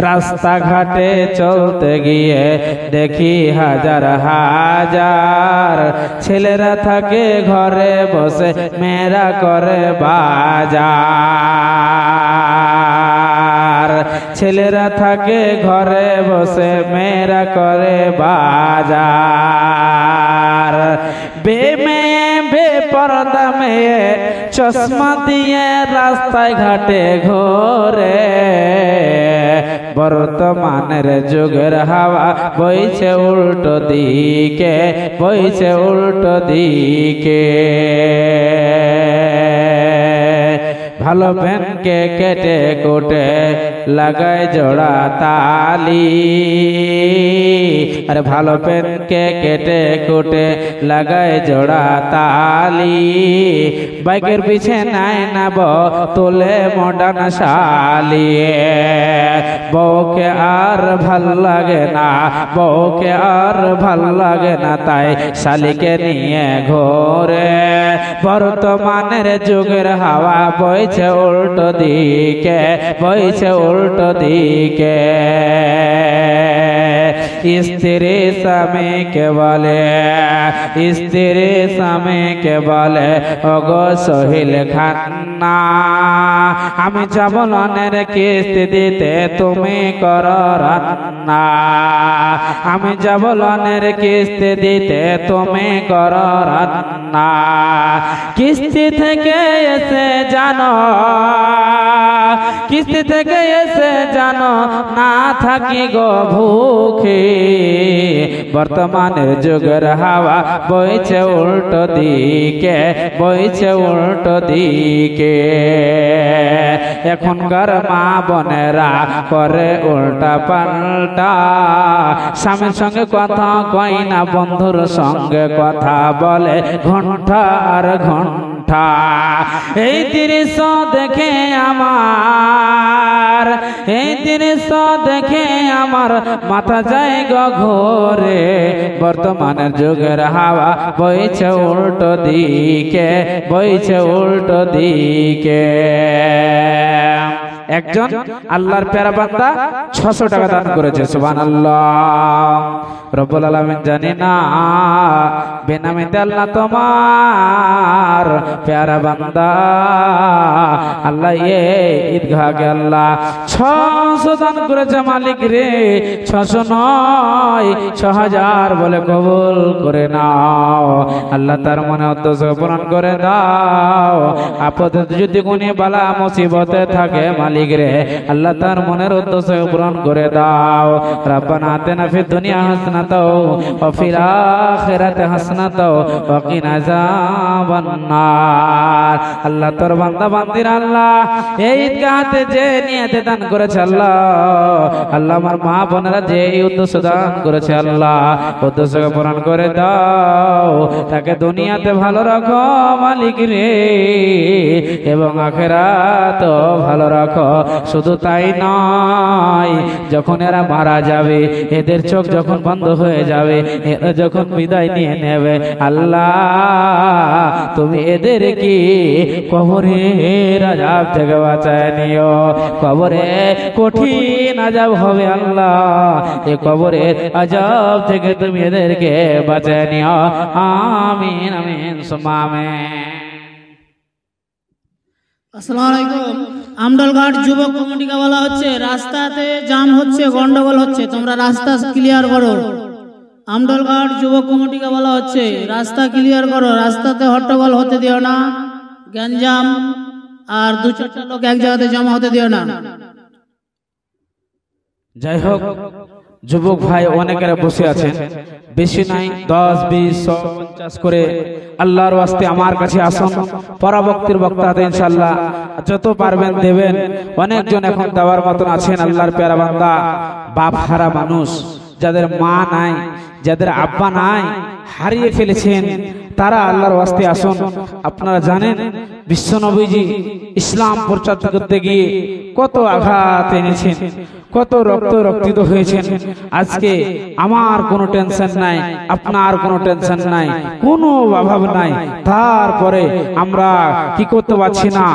রাস্তাঘাটে চলতে গিয়ে দেখি হাজার হাজার ছেলেরা থাকে ঘরে বসে মেয়েরা করে বাজার। ছেলেরা থাকে ঘরে বসে মেয়েরা করে বাজার। মেয়ে বেপরদা মেয়ে চশমা দিয়ে রাস্তায় ঘাটে ঘোরে। বর্তমানের যুগের হাওয়া বইছে উল্টো দিকে, বইছে উল্টো দিকে। ভালো প্যানকে কেটে কুটে লাগায় জোড়া তালি। আরে ভালো প্যানকে কেটে কুটে লাগায় জোড়া তালি। বাইকের পিছে নাই না তোলে মডার্ন শালি। বউকে আর ভাল লাগে না, বউকে আর ভাল লাগে না, তাই শালিকে নিয়ে ঘোরে। বর্তমানের যুগের হাওয়া বইছে উল্টো দিকে, বইছে উল্টো দিকে। স্ত্রী স্বামীকে বলে, স্ত্রী স্বামীকে বলে ওগো সোহেল খান্না, আমি যাব লনের কিস্তি দিতে তুমি করো রান্না। আমি যাব লনের কিস্তি দিতে তুমি করো রান্না। কিস্তি থেকে এসে জানো, কিস্তি থেকে এসে জানো না থাকি গো ভুখে। বর্তমানের যুগের হাওয়া বইছে উল্টো দিকে, বইছে উল্টো দিকে। এখনকার মা বোনেরা করে উল্টা পাল্টা। স্বামীর সঙ্গে কথা কয় না, বন্ধুর সঙ্গে কথা বলে ঘন্টা আর ঘন্টা। এই দৃশ্য দেখে আমার, এই দৃশ্য দেখে আমার মাথা যায় ঘোরে। বর্তমানের যুগের হাওয়া বইছে উল্টো দিকে, বইছে উল্টো দিকে। একজন আল্লাহর প্যারা বান্দা 600 টাকা দান করেছে, সুবহানাল্লাহ। রব্বুল আলামিন জানি না বেনামিতে আল্লাহ তোমার প্যারা বান্দা আল্লাহ ঈদগাহকে আল্লাহ 600 দান করেছে মালিক রে। 600 নয় 6000 বলে কবুল করে নাও আল্লাহ। তার মনে উদ্দেশ্য পূরণ করে দাও। আপদে যদি কোনো বালা মুসিবতে থাকে মালিক রে আল্লাহ তার মনের উদ্দেশ্য পূরণ করে দাও। রব্বানা আতিনা ফিদ দুনিয়া হাসানাতাও ওয়া ফিল আখিরাতি হাসানাতাও ওয়া কিনা আযাবান নার। আল্লাহ তোর বান্দা বান্দিরা আল্লাহ এই ঈদগাহতে যে নিয়তে দান করেছে আল্লাহ, আল্লাহ আমার মা বোনেরা যে উদ্দেশ্য দান করেছে আল্লাহ উদ্দেশ্যকে পূরণ করে দাও। তাকে দুনিয়াতে ভালো রাখো মালিক রে এবং আখিরাত ভালো রাখো। শুধু তাই নয়, যখন এরা মারা যাবে, এদের চোখ যখন বন্ধ হয়ে যাবে, এরা যখন বিদায় নিয়ে নেবে আল্লাহ তুমি এদের কি কবরের আযাব থেকে বাঁচায় নিও। কবরে কঠিন আযাব হবে আল্লাহ, এই কবরের আযাব থেকে তুমি এদেরকে বাঁচায় নিও। আমিন আমিন সুম্মা আমিন। আসসালামু আলাইকুম। আমডলঘাট যুবক কমিটিকে বলা হচ্ছে রাস্তাতে জাম হচ্ছে, গন্ডগোল হচ্ছে, তোমরা রাস্তা ক্লিয়ার করো। আমডলঘাট যুবক কমিটিকে বলা হচ্ছে রাস্তা ক্লিয়ার করো, রাস্তাতে হট্টগোল হতে দিও না, গ্যাঞ্জাম আর 2-4টা লোক এক জায়গাতে জমা হতে দিও না। যাই হোক যুবক ভাই অনেকেরা বসে আছেন, বেশি নাই 10, 20, 100, 50 করে আল্লাহর ওয়াস্তে আমার কাছে আসুন। পরবর্তীর বক্তাতে ইনশাআল্লাহ যত পারবেন দেবেন। অনেকজন এখন দেওয়ার মতন আছেন আল্লাহর প্যারা বান্দা, বাপ হারা মানুষ, যাদের মা নাই, যাদের আব্বা নাই, হারিয়ে ফেলেছেন, তারা আল্লাহর ওয়াস্তে আসুন। আপনারা জানেন বিশ্বনবীজি ইসলাম প্রচার করতে গিয়ে কত আঘাত এনেছেন, কত রক্তিত হয়েছেন। আজকে আমার কোনো টেনশন নাই, আপনার কোনো টেনশন নাই, কোনো অভাব নাই, তারপরে আমরা কি করতে পারছি না,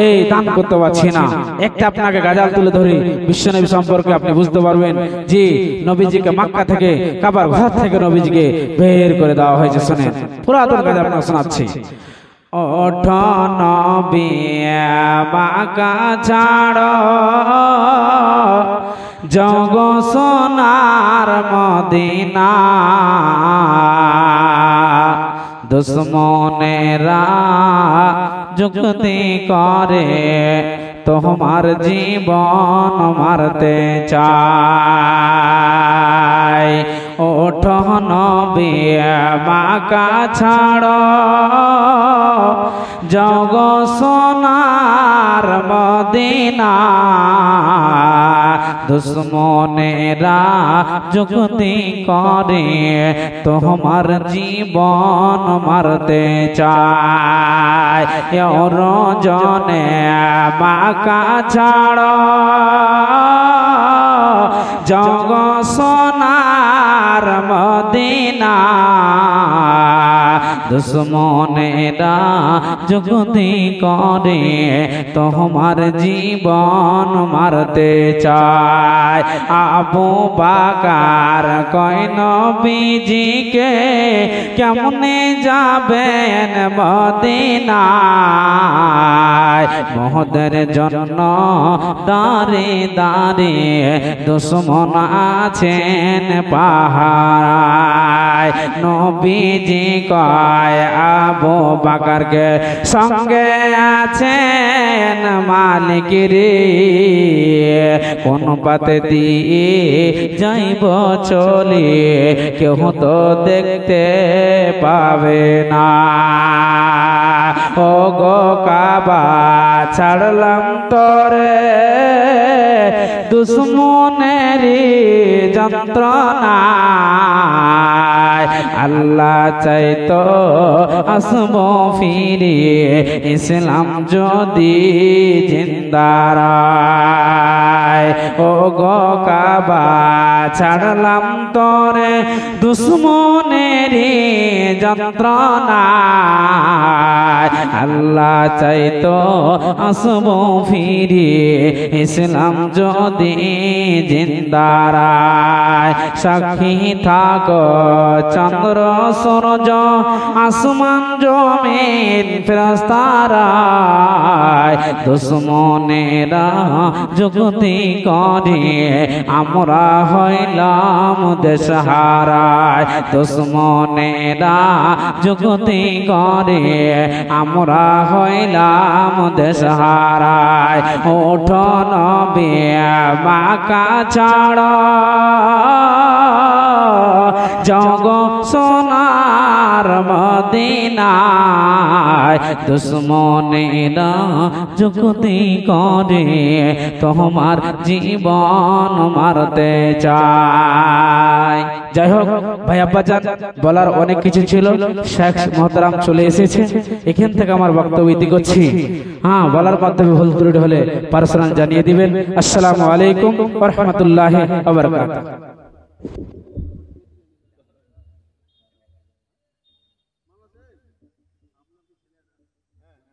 এই দান করতে পারছি না। একটা আপনাকে গাজাল তুলে ধরি বিশ্বনবী সম্পর্কে, আপনি বুঝতে পারবেন যে নবীজিকে মক্কা থেকে, কাবার ঘর থেকে নবীজিকে বের করে দেওয়া হয়েছে। শুনেন পুরাতন গাজাল আপনাকে শোনাচ্ছি। ওঠ নবী মক্কা ছাড়ো, জগ সোনার মদিনা, দুশ্মনেরা যুক্তি করে তোমার জীবন মারতে চায়। ওঠ নবী মক্কা ছাড়ো, জগ সোনার মদিনা, দুশ্মনেরা যুক্তি করে তোমার জীবন মারতে চায়। রজনে মক্কা ছাড়ো, জগ সোনার মদিনা, দুশ্মনেরা যুক্তি করে তোমার জীবন মারতে চায়। আবু বকর কয় নবীজিকে কেমনে যাবেন মদিনায়, মহদের জন্য দাঁড়ে দাঁড়ে দুশ্মন আছেন পাহাড়ায়। নবীজি কয় আবু বকরকে সঙ্গে আছেন মালিক রে, কোন পথে দিয়ে যাইব চলে কেউ তো দেখতে পাবে না। ও গো কাবা ছাড়লাম তোরে, দুশ্মনেরি যন্ত্রণায়, আল্লাহ চাইতো আসবো ফিরে ইসলাম যদি জিন্দারায়। ও গো কাবা ছাড়লাম তোরে, দুশ্মনেরি যন্ত্রণায়, আল্লাহ চাইতো আসবো ফিরে ইসলাম যদি জিন্দারায়। সাক্ষী থাকো চন্দ্র সূর্য আসমান জমিন ফেরেশতারায়, দুশ্মনেরা যুক্তি করে আমরা হইলাম দেশহারায়, দুশ্মনেরা যুক্তি করে আমরা হইলাম দেশহারায়। ওঠ নবী মক্কা ছাড়ো, জগ সোনার মদিনায়, দুশ্মনেরা যুক্তি করে তোমার জীবন মারতে চায়। যাই হোক ভাই আব্বাজান, বলার অনেক কিছু ছিল, শেখ মোহতারাম চলে এসেছে, এখান থেকে আমার বক্তব্য ইতি করছি। হ্যাঁ, বলার মাধ্যমে ভুল ত্রুটি হলে পার্সোনাল জানিয়ে দিবেন। আসসালামু আলাইকুম ওয়া রাহমাতুল্লাহি ওয়া বারাকাতুহু।